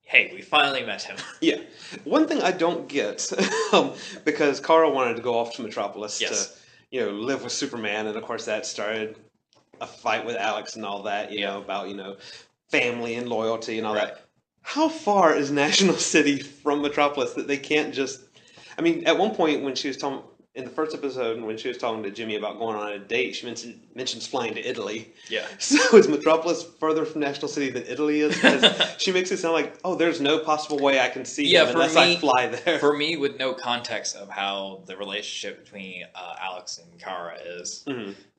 hey, we finally met him. Yeah. One thing I don't get, because Kara wanted to go off to Metropolis to, you know, live with Superman, and of course that started a fight with Alex and all that, you know, about, you know, family and loyalty and all that. How far is National City from Metropolis that they can't just... I mean, at one point when she was talking... In the first episode, when she was talking to Jimmy about going on a date, she mentions flying to Italy. Yeah. So is Metropolis further from National City than Italy is? Because she makes it sound like, oh, there's no possible way I can see him unless I fly there. For me, with no context of how the relationship between Alex and Kara is,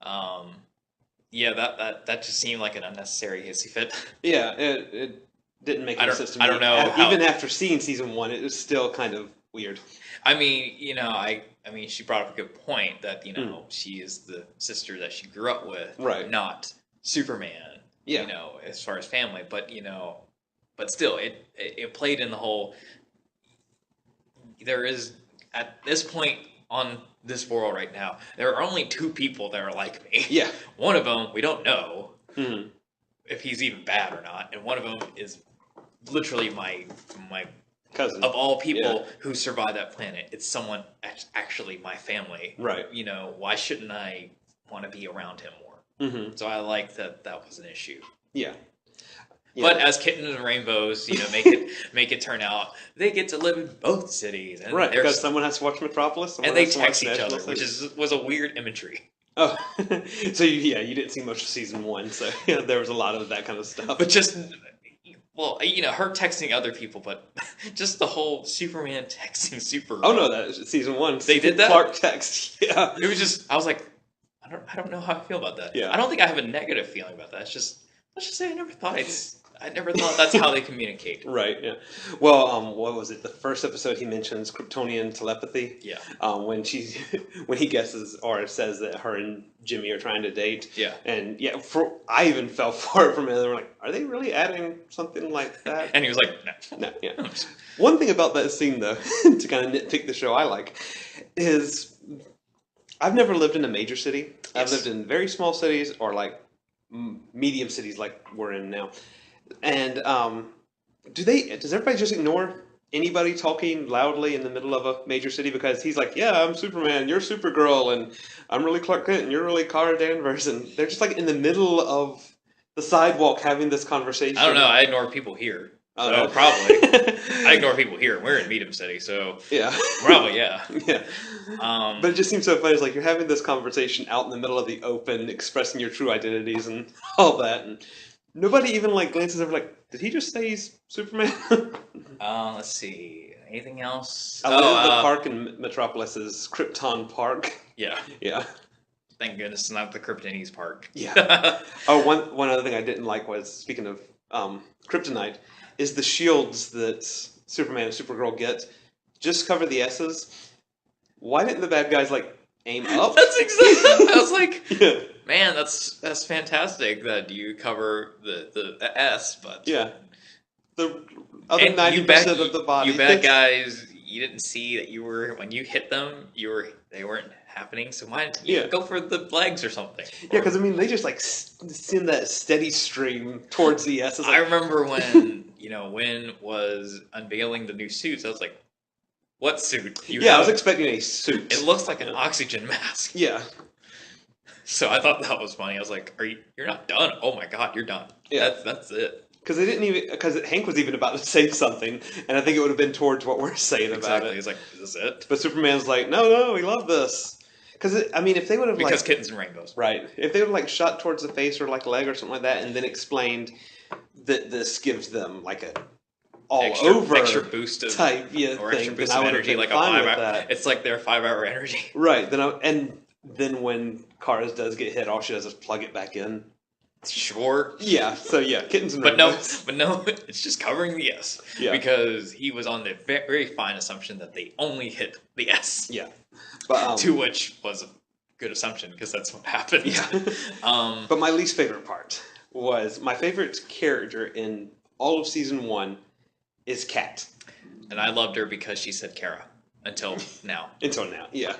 that just seemed like an unnecessary hissy fit. Yeah, it didn't make any sense to me. I don't know. Even after seeing season 1, it was still kind of weird. I mean, you know, I mean, she brought up a good point that, you know, she is the sister that she grew up with, not Superman, you know, as far as family. But, you know, but still, it played in the whole, there is, at this point on this world right now, there are only 2 people that are like me. Yeah. One of them, we don't know if he's even bad or not. And one of them is literally my cousin. Of all people who survive that planet, it's someone actually my family. Right. You know, why shouldn't I want to be around him more? So I like that was an issue. Yeah. But as kittens and rainbows, make it turn out they get to live in both cities, and right, because someone has to watch Metropolis, and they text each other, which was a weird imagery. Oh, so you didn't see much of season 1, so there was a lot of that kind of stuff. But just, well, her texting other people, but just the whole Superman texting Supergirl. Oh no, that is season 1. They did that? Clark text, yeah. It was just, I was like, I don't know how I feel about that. Yeah. I don't think I have a negative feeling about that. It's just, let's just say I never thought that's how they communicate. Right, yeah. Well, what was it? The first episode he mentions Kryptonian telepathy. Yeah. When he guesses or says that her and Jimmy are trying to date. Yeah. And yeah, I even fell for it for a minute. They were like, are they really adding something like that? And he was like, no. No, yeah. One thing about that scene, though, to kind of nitpick the show I like, is I've never lived in a major city. Yes. I've lived in very small cities or like medium cities like we're in now. And does everybody just ignore anybody talking loudly in the middle of a major city? Because he's like, yeah, I'm Superman, you're Supergirl, and I'm really Clark Kent, and you're really Kara Danvers. And they're just like in the middle of the sidewalk having this conversation. I don't know. I ignore people here. So no. Probably. I ignore people here. We're in Medium City, so yeah. Probably, yeah. Yeah. But it just seems so funny. It's like you're having this conversation out in the middle of the open, expressing your true identities and all that, and nobody even like glances over like, did he just say he's Superman? Let's see. Anything else? I love the park in Metropolis is Krypton Park. Yeah. Yeah. Thank goodness it's not the Kryptonese Park. Yeah. One other thing I didn't like was, speaking of kryptonite, is the shields that Superman and Supergirl get just cover the S's. Why didn't the bad guys like aim up? That's exactly. I was like, yeah. Man, that's fantastic that you cover the S, but yeah, the other 90% of the body. You bad guys, you didn't see that when you hit them, they weren't happening. So why didn't you go for the legs or something? Yeah, because I mean they just like send that steady stream towards the S. I remember when Wynn was unveiling the new suits. I was like, what suit? I was expecting a suit. It looks like an oxygen mask. Yeah. So I thought that was funny. I was like, you're not done. Oh my God, you're done. Yeah. That's it. Because Hank was even about to say something, and I think it would have been towards what we're saying about it. He's like, is this it? But Superman's like, no, we love this. Because, if they would have Because kittens and rainbows. Right. If they would have shot towards the face or leg or something like that, and then explained that this gives them a extra boost of type extra boost of energy, like a 5 hour. It's like their 5 hour energy. Right. Then when Kara does get hit, all she does is plug it back in. Sure. Yeah. So kittens and rainbows. But no, it's just covering the S. Yeah. Because he was on the very fine assumption that they only hit the S. Yeah. But to which was a good assumption because that's what happened. Yeah. But my least favorite part was my favorite character in all of season 1 is Kat. And I loved her because she said Kara. Until now. Yeah.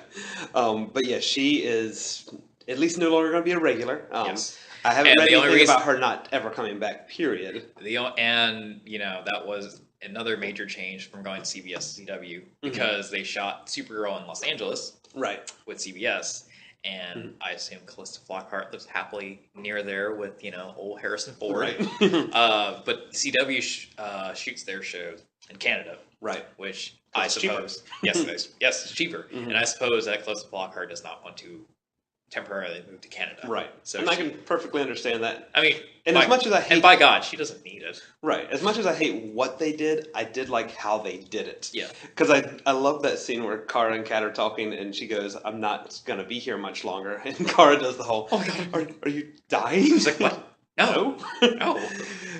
But yeah, she is at least no longer going to be a regular. Yes. I haven't read anything about her not ever coming back, period. That was another major change from going to CBS to CW because they shot Supergirl in Los Angeles. Right. With CBS. And I assume Callista Flockhart lives happily near there with, old Harrison Ford. Right. But CW shoots their shows in Canada. Right. Which I suppose. Yes, it's cheaper. Mm-hmm. And I suppose that Callista Flockhart does not want to temporarily move to Canada. Right. So I can perfectly understand that. I mean, as much as I hate... And by God, she doesn't need it. Right. As much as I hate what they did, I did like how they did it. Yeah. Because I love that scene where Kara and Kat are talking and she goes, I'm not going to be here much longer. And Kara does the whole, oh my God, are you dying? She's like, what? No. No.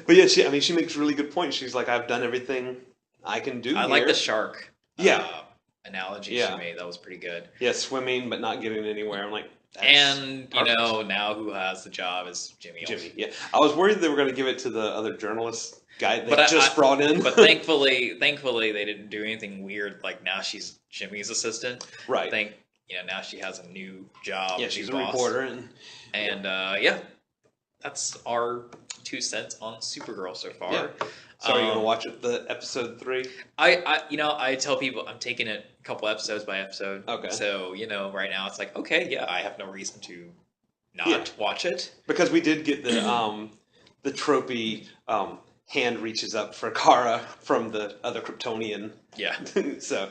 But yeah, she makes really good points. She's like, I've done everything I can do I like the shark analogy she made. That was pretty good. Yeah, swimming but not getting anywhere. I'm like, and perfect. Now who has the job is Jimmy. Yeah, I was worried they were going to give it to the other journalist guy they just brought in. But thankfully they didn't do anything weird. Like now she's Jimmy's assistant. Right. Now she has a new job. Yeah, she's a reporter and that's our 2 cents on Supergirl so far. Yeah. So are you going to watch the episode 3? I tell people I'm taking it a couple episodes by episode. Okay. So, right now it's like, okay, yeah, I have no reason to not watch it. Because we did get the the tropey hand reaches up for Kara from the other Kryptonian. Yeah. So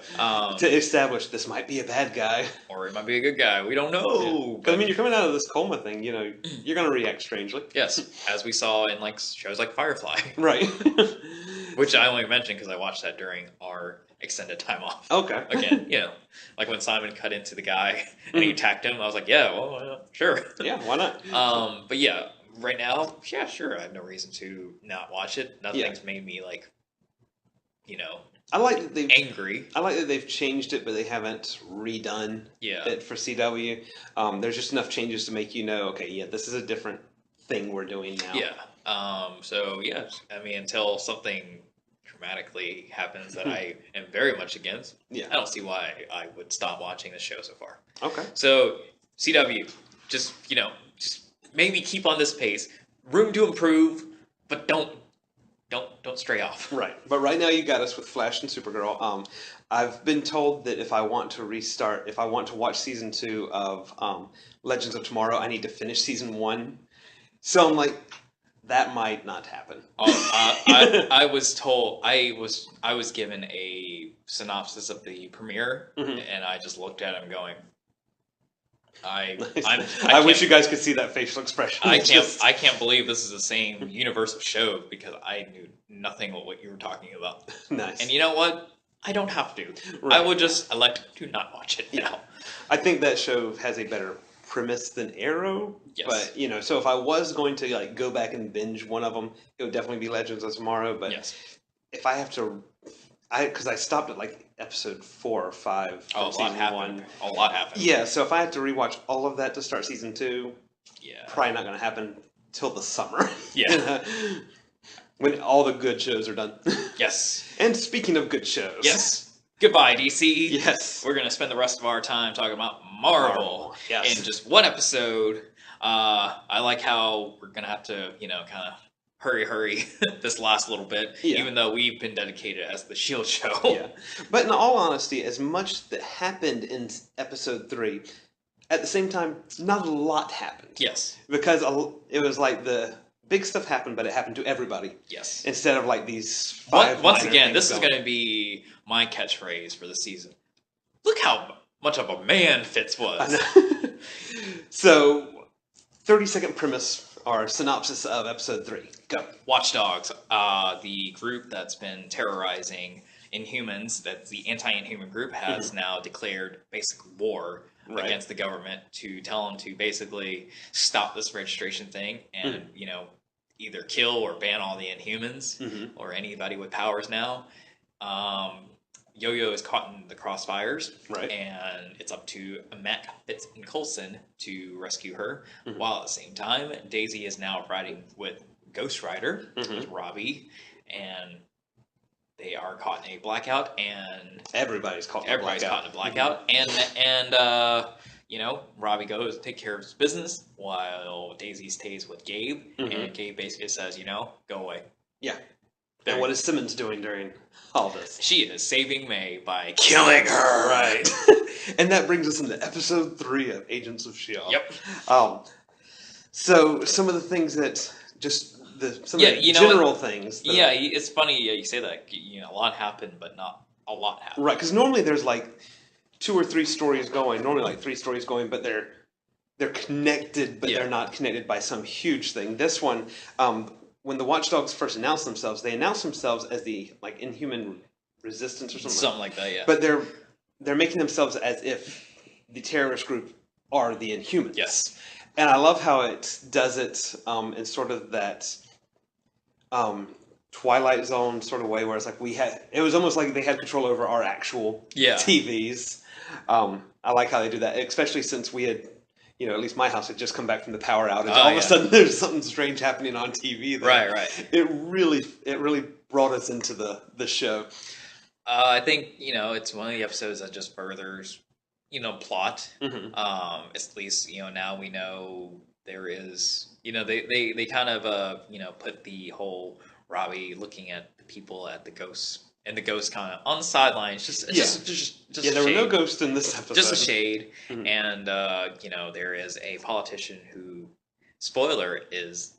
to establish this might be a bad guy, or it might be a good guy. We don't know. Because I mean, you're coming out of this coma thing. You're gonna react strangely. Yes, as we saw in shows like Firefly. Right. Which I only mentioned because I watched that during our extended time off. Okay. Again, like when Simon cut into the guy and he attacked him, I was like, yeah, well, sure. Yeah, why not? But yeah, right now, yeah, sure, I have no reason to not watch it. Nothing's made me I like that angry. I like that they've changed it, but they haven't redone it for CW. There's just enough changes to make okay, this is a different thing we're doing now. Yeah. So yeah, I mean, until something dramatically happens that I am very much against, I don't see why I would stop watching the show so far. Okay. So CW, just maybe keep on this pace. Room to improve, but don't stray off. Right. But right now you got us with Flash and Supergirl. I've been told that if I want to watch season 2 of Legends of Tomorrow, I need to finish season 1. So I'm like, that might not happen. I was told I was given a synopsis of the premiere, and I just looked at him going, I wish you guys could see that facial expression. I can't believe this is the same universe of show because I knew nothing of what you were talking about. Nice. And you know what? I don't have to. Right. I would just elect to not watch it now. I think that show has a better premise than Arrow. Yes. But so if I was going to go back and binge one of them, it would definitely be Legends of Tomorrow. But if I have to, because I stopped at episode 4 or 5 from season 1. A lot happened. Yeah, so if I have to rewatch all of that to start season 2, probably not going to happen till the summer. Yeah. When all the good shows are done. Yes. And speaking of good shows. Yes. Goodbye, DC. Yes. We're going to spend the rest of our time talking about Marvel. Yes. In just one episode. I like how we're going to have to, kind of hurry this last little bit, even though we've been dedicated as the S.H.I.E.L.D. show. Yeah. But in all honesty, as much that happened in episode 3, at the same time, not a lot happened. Yes. Because it was the big stuff happened, but it happened to everybody. Yes. Instead of these 5 Once again, this is going to be my catchphrase for the season. Look how much of a man Fitz was. So, 30-second premise or synopsis of episode 3. Go. Watchdogs, the group that's been terrorizing Inhumans, that's the anti-Inhuman group, has now declared basic war against the government to tell them to basically stop this registration thing and, either kill or ban all the Inhumans or anybody with powers now. Yo-Yo is caught in the crossfires, and it's up to Matt, Fitz, and Coulson to rescue her, while at the same time, Daisy is now riding with Ghost Rider, with Robbie, and they are caught in a blackout, and everybody's caught in a blackout, and Robbie goes to take care of his business, while Daisy stays with Gabe, and Gabe basically says, go away. Yeah. And what is Simmons doing during all this? She is saving May by killing her. Right. And that brings us into episode 3 of Agents of S.H.I.E.L.D. Yep. So some of the things that general things. It's funny you say that. A lot happened, but not a lot happened. Right, because normally there's 2 or 3 stories going. Normally 3 stories going, but they're connected, but they're not connected by some huge thing. This one, when the Watchdogs first announced themselves, they announced themselves as the Inhuman Resistance or something. Something like that, yeah. But they're making themselves as if the terrorist group are the Inhumans. Yes. And I love how it does it in sort of that Twilight Zone sort of way, where it's it was almost like they had control over our actual TVs. I like how they do that, especially since we had, at least my house had just come back from the power outage. All of a sudden, there's something strange happening on TV. Right. It really brought us into the show. I think it's one of the episodes that just furthers plot. At least now we know there is they kind of put the whole Robbie looking at the people at the ghosts. And the ghost kind of on the sidelines, just there were no ghosts in this episode. Just a shade, and there is a politician who, spoiler, is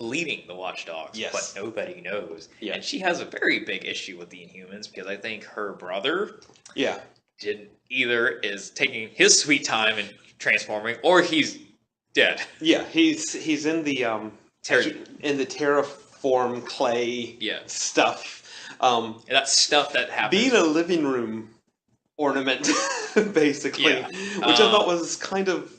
leading the Watchdogs, Yes. but nobody knows. Yeah. And she has a very big issue with the Inhumans because I think her brother is taking his sweet time in transforming, or he's dead. Yeah, he's in the terraform clay stuff. That stuff that happens. Being a living room ornament, basically, which I thought was kind of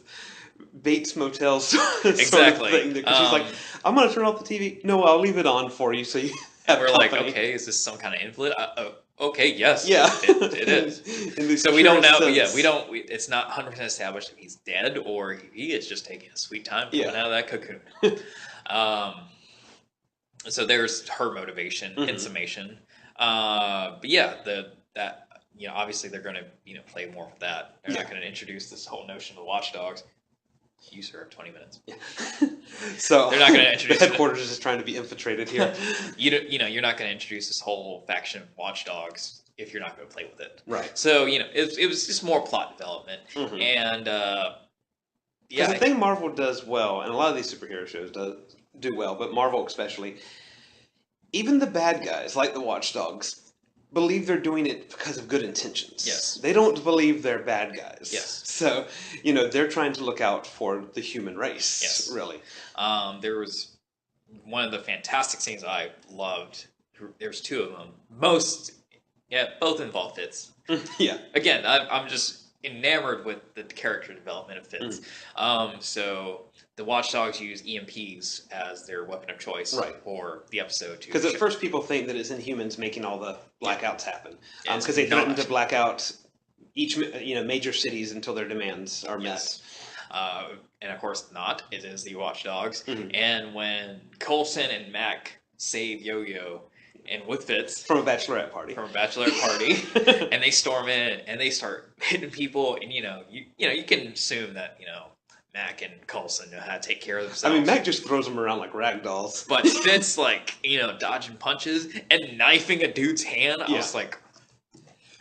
Bates Motel sort of thing. Because she's like, I'm going to turn off the TV. No, I'll leave it on for you so you have we're company. like, okay, is this some kind of invalid? Okay, yes. Yeah. It is. So we don't know. Yeah, it's not 100% established if he's dead or he is just taking a sweet time coming out of that cocoon. So there's her motivation in summation. But yeah, obviously they're going to play more with that. They're not going to introduce this whole notion of watchdogs. You serve 20 minutes. Yeah. So they're not going to introduce the headquarters is just trying to be infiltrated here. You're not going to introduce this whole faction of watchdogs if you're not going to play with it. Right. So it was just more plot development, and because the thing Marvel does well, and a lot of these superhero shows do well, but Marvel especially, even the bad guys like the watchdogs believe they're doing it because of good intentions. Yes. They don't believe they're bad guys. Yes. So, they're trying to look out for the human race. Yes. Really. There was one of the fantastic scenes I loved. There's two of them. Both involve Fitz. Yeah. Again, I'm just enamored with the character development of Fitz. So the Watchdogs use EMPs as their weapon of choice for the episode. Because at first people think that it's Inhumans making all the blackouts happen. Because they threaten to black out each major cities until their demands are met. And of course not. It is the Watchdogs. And when Coulson and Mac save Yo-Yo and with Fitz from a bachelorette party, and they storm in and they start hitting people, and you can assume that Mac and Coulson know how to take care of themselves. I mean, Mac just throws them around like rag dolls. But Fitz, dodging punches and knifing a dude's hand. I was like,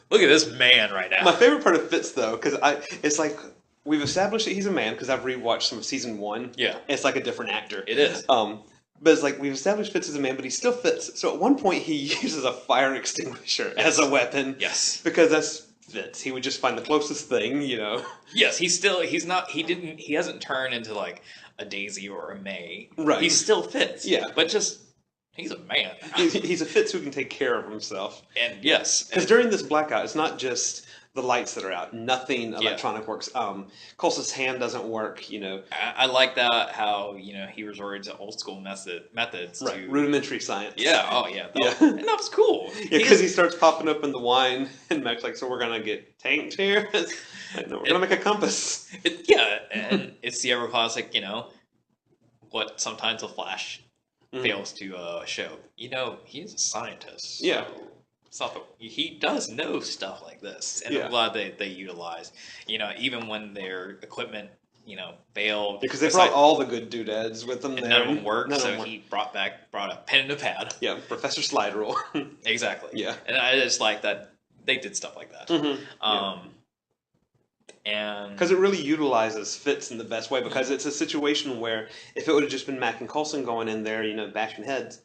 look at this man right now. My favorite part of Fitz, though, because it's like we've established that he's a man because I've rewatched some of season 1. Yeah. It's like a different actor. It is. But it's like we've established Fitz as a man, but he still Fitz. So at one point he uses a fire extinguisher as a weapon. Yes. Because that's Fitz. He would just find the closest thing, Yes, he hasn't turned into like a Daisy or a May. Right. He still Fitz. Yeah. But he's a man. He's a Fitz who can take care of himself. And yes. Because during this blackout, it's not just the lights that are out. Nothing electronic works. Coulson's hand doesn't work, I like that, how, he resorted to old school methods. Right. Rudimentary science. Yeah. Oh, yeah. And that was cool. Yeah, because he starts popping up in the wine, and Mac's like, so we're going to get tanked here? No, we're going to make a compass. And it's the ever classic, what sometimes the Flash fails to show. He's a scientist. Yeah. He does know stuff like this, and I'm glad they utilize. Even when their equipment, failed. Because they brought all the good doodads with them. And none of them worked, he brought a pen and a pad. Yeah, Professor Slide Rule. Exactly. Yeah. And I just like that they did stuff like that. And because it really utilizes Fitz in the best way, because it's a situation where if it would have just been Mac and Coulson going in there, bashing heads,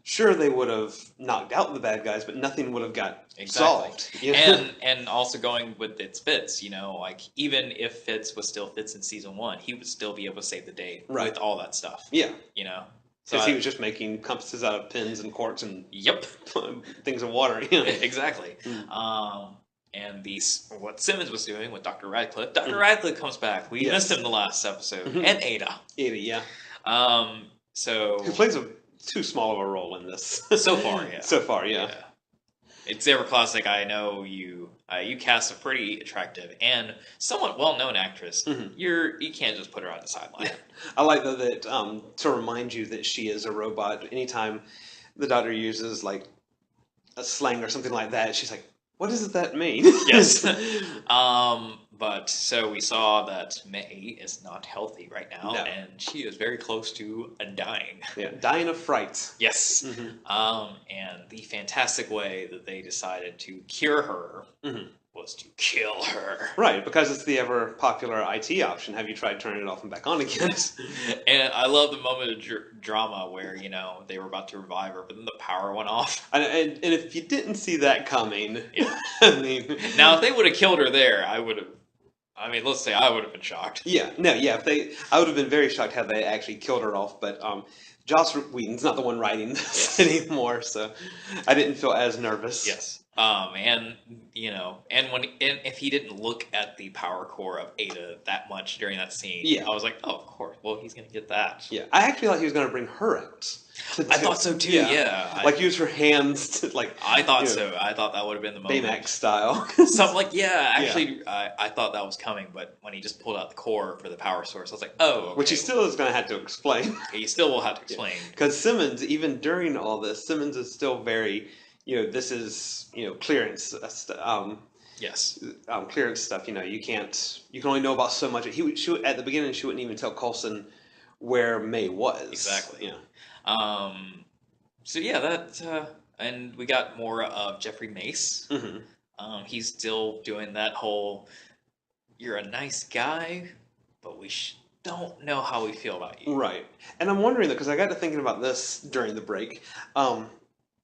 sure, they would have knocked out the bad guys, but nothing would have got solved. And also going with its Fitz, even if Fitz was still Fitz in season 1, he would still be able to save the day with all that stuff. Yeah. Because he was just making compasses out of pins and corks and things of water. Exactly. And what Simmons was doing with Dr. Radcliffe. Dr. Radcliffe comes back. We missed him the last episode. And Ada. Ada, yeah. Who plays too small of a role in this. So far, yeah. So far, yeah. It's ever classic. I know you cast a pretty attractive and somewhat well-known actress. You can't just put her on the sideline. I like, though, that to remind you that she is a robot, anytime the Doctor uses, like, a slang or something like that, she's like, what does that mean? Yes. But so we saw that May is not healthy right now, and she is very close to dying. Yeah, dying of fright. Yes. And the fantastic way that they decided to cure her was to kill her. Right, because it's the ever popular IT option. Have you tried turning it off and back on again? And I love the moment of drama where, they were about to revive her, but then the power went off. And if you didn't see that coming, yeah. I mean... Now, if they would have killed her there, let's say I would have been shocked. Yeah, no, yeah, I would have been very shocked had they actually killed her off, but Joss Whedon's not the one writing this anymore, so I didn't feel as nervous. Yes. And if he didn't look at the power core of Ada that much during that scene, I was like, oh, of course, well, he's going to get that. Yeah, I actually thought he was going to bring her out. I thought so too, yeah. Like, use her hands to, like... I thought so. I thought that would have been the moment. Baymax style. Something like, actually, I thought that was coming, but when he just pulled out the core for the power source, I was like, oh, okay. Which he still is going to have to explain. He still will have to explain. Because Simmons, even during all this, Simmons is still very, this is, clearance, yes. Clearance stuff, you can only know about so much. At the beginning, she wouldn't even tell Coulson where May was. Exactly. So that, and we got more of Jeffrey Mace. Mm-hmm. He's still doing that whole, you're a nice guy, but we don't know how we feel about you. Right. And I'm wondering, though, because I got to thinking about this during the break,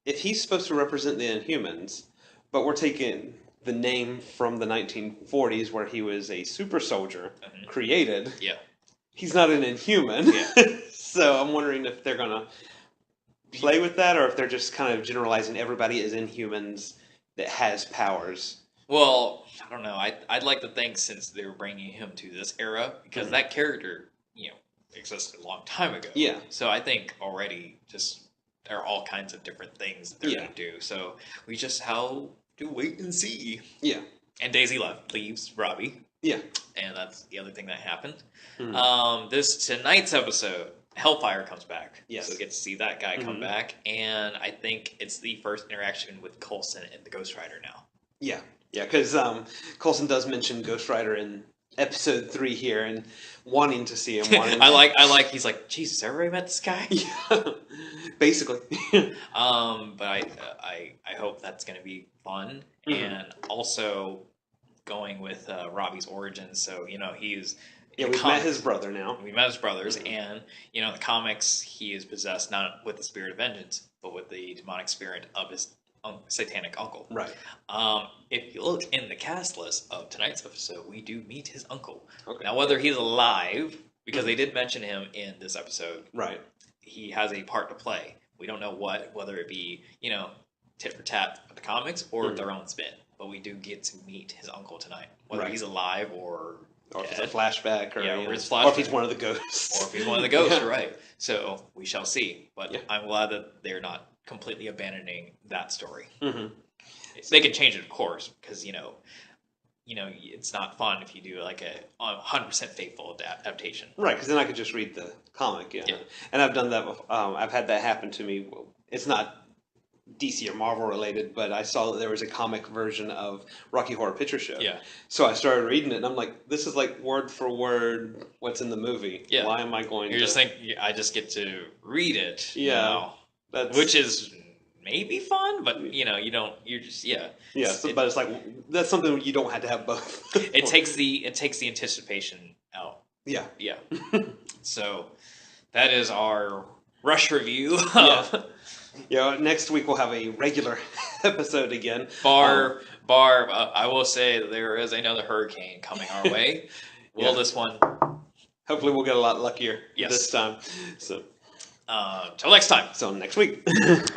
if he's supposed to represent the Inhumans, but we're taking the name from the 1940s where he was a super soldier created, he's not an Inhuman. Yeah. So I'm wondering if they're going to play with that, or if they're just kind of generalizing everybody as Inhumans that has powers. Well, I don't know. I'd like to think, since they were bringing him to this era, because that character, existed a long time ago. Yeah. So I think already there are all kinds of different things that they're going to do. So we just have to wait and see. Yeah. And Daisy leaves Robbie. Yeah. And that's the other thing that happened. Mm-hmm. Tonight's episode, Hellfire comes back. Yes. So we get to see that guy come back. And I think it's the first interaction with Coulson and the Ghost Rider now. Yeah. Yeah, because Coulson does mention Ghost Rider in episode 3 here, and wanting to see him. I like. He's like, Jesus, everybody met this guy. Yeah, basically. But I hope that's going to be fun, and also going with Robbie's origins. So he's we've met his brother now. We met his brothers, and in the comics, he is possessed not with the spirit of vengeance, but with the demonic spirit of his satanic uncle. Right. If you look in the cast list of tonight's episode, we do meet his uncle. Okay. Now, whether he's alive, because they did mention him in this episode, right? He has a part to play. We don't know whether it be tit for tat with the comics or their own spin. But we do get to meet his uncle tonight, whether he's alive or if it's a flashback, or or if he's one of the ghosts, or if he's one of the ghosts, right? So we shall see. But I'm glad that they're not completely abandoning that story. Mm-hmm. They could change it, of course, because it's not fun if you do like a 100% faithful adaptation. Right, because then I could just read the comic. Yeah. And I've done that. I've had that happen to me. It's not DC or Marvel related, but I saw that there was a comic version of Rocky Horror Picture Show. Yeah. So I started reading it, and I'm like, this is like word for word what's in the movie. Yeah. Why am I going to... You're just thinking, I just get to read it. Yeah. Which is maybe fun, but you don't, you're just, but it's like, that's something you don't have to have both. it takes the anticipation out. Yeah. Yeah. So that is our rush review of... next week we'll have a regular episode again. I will say there is another hurricane coming our way. This one? Hopefully we'll get a lot luckier this time. So, till next time. So next week.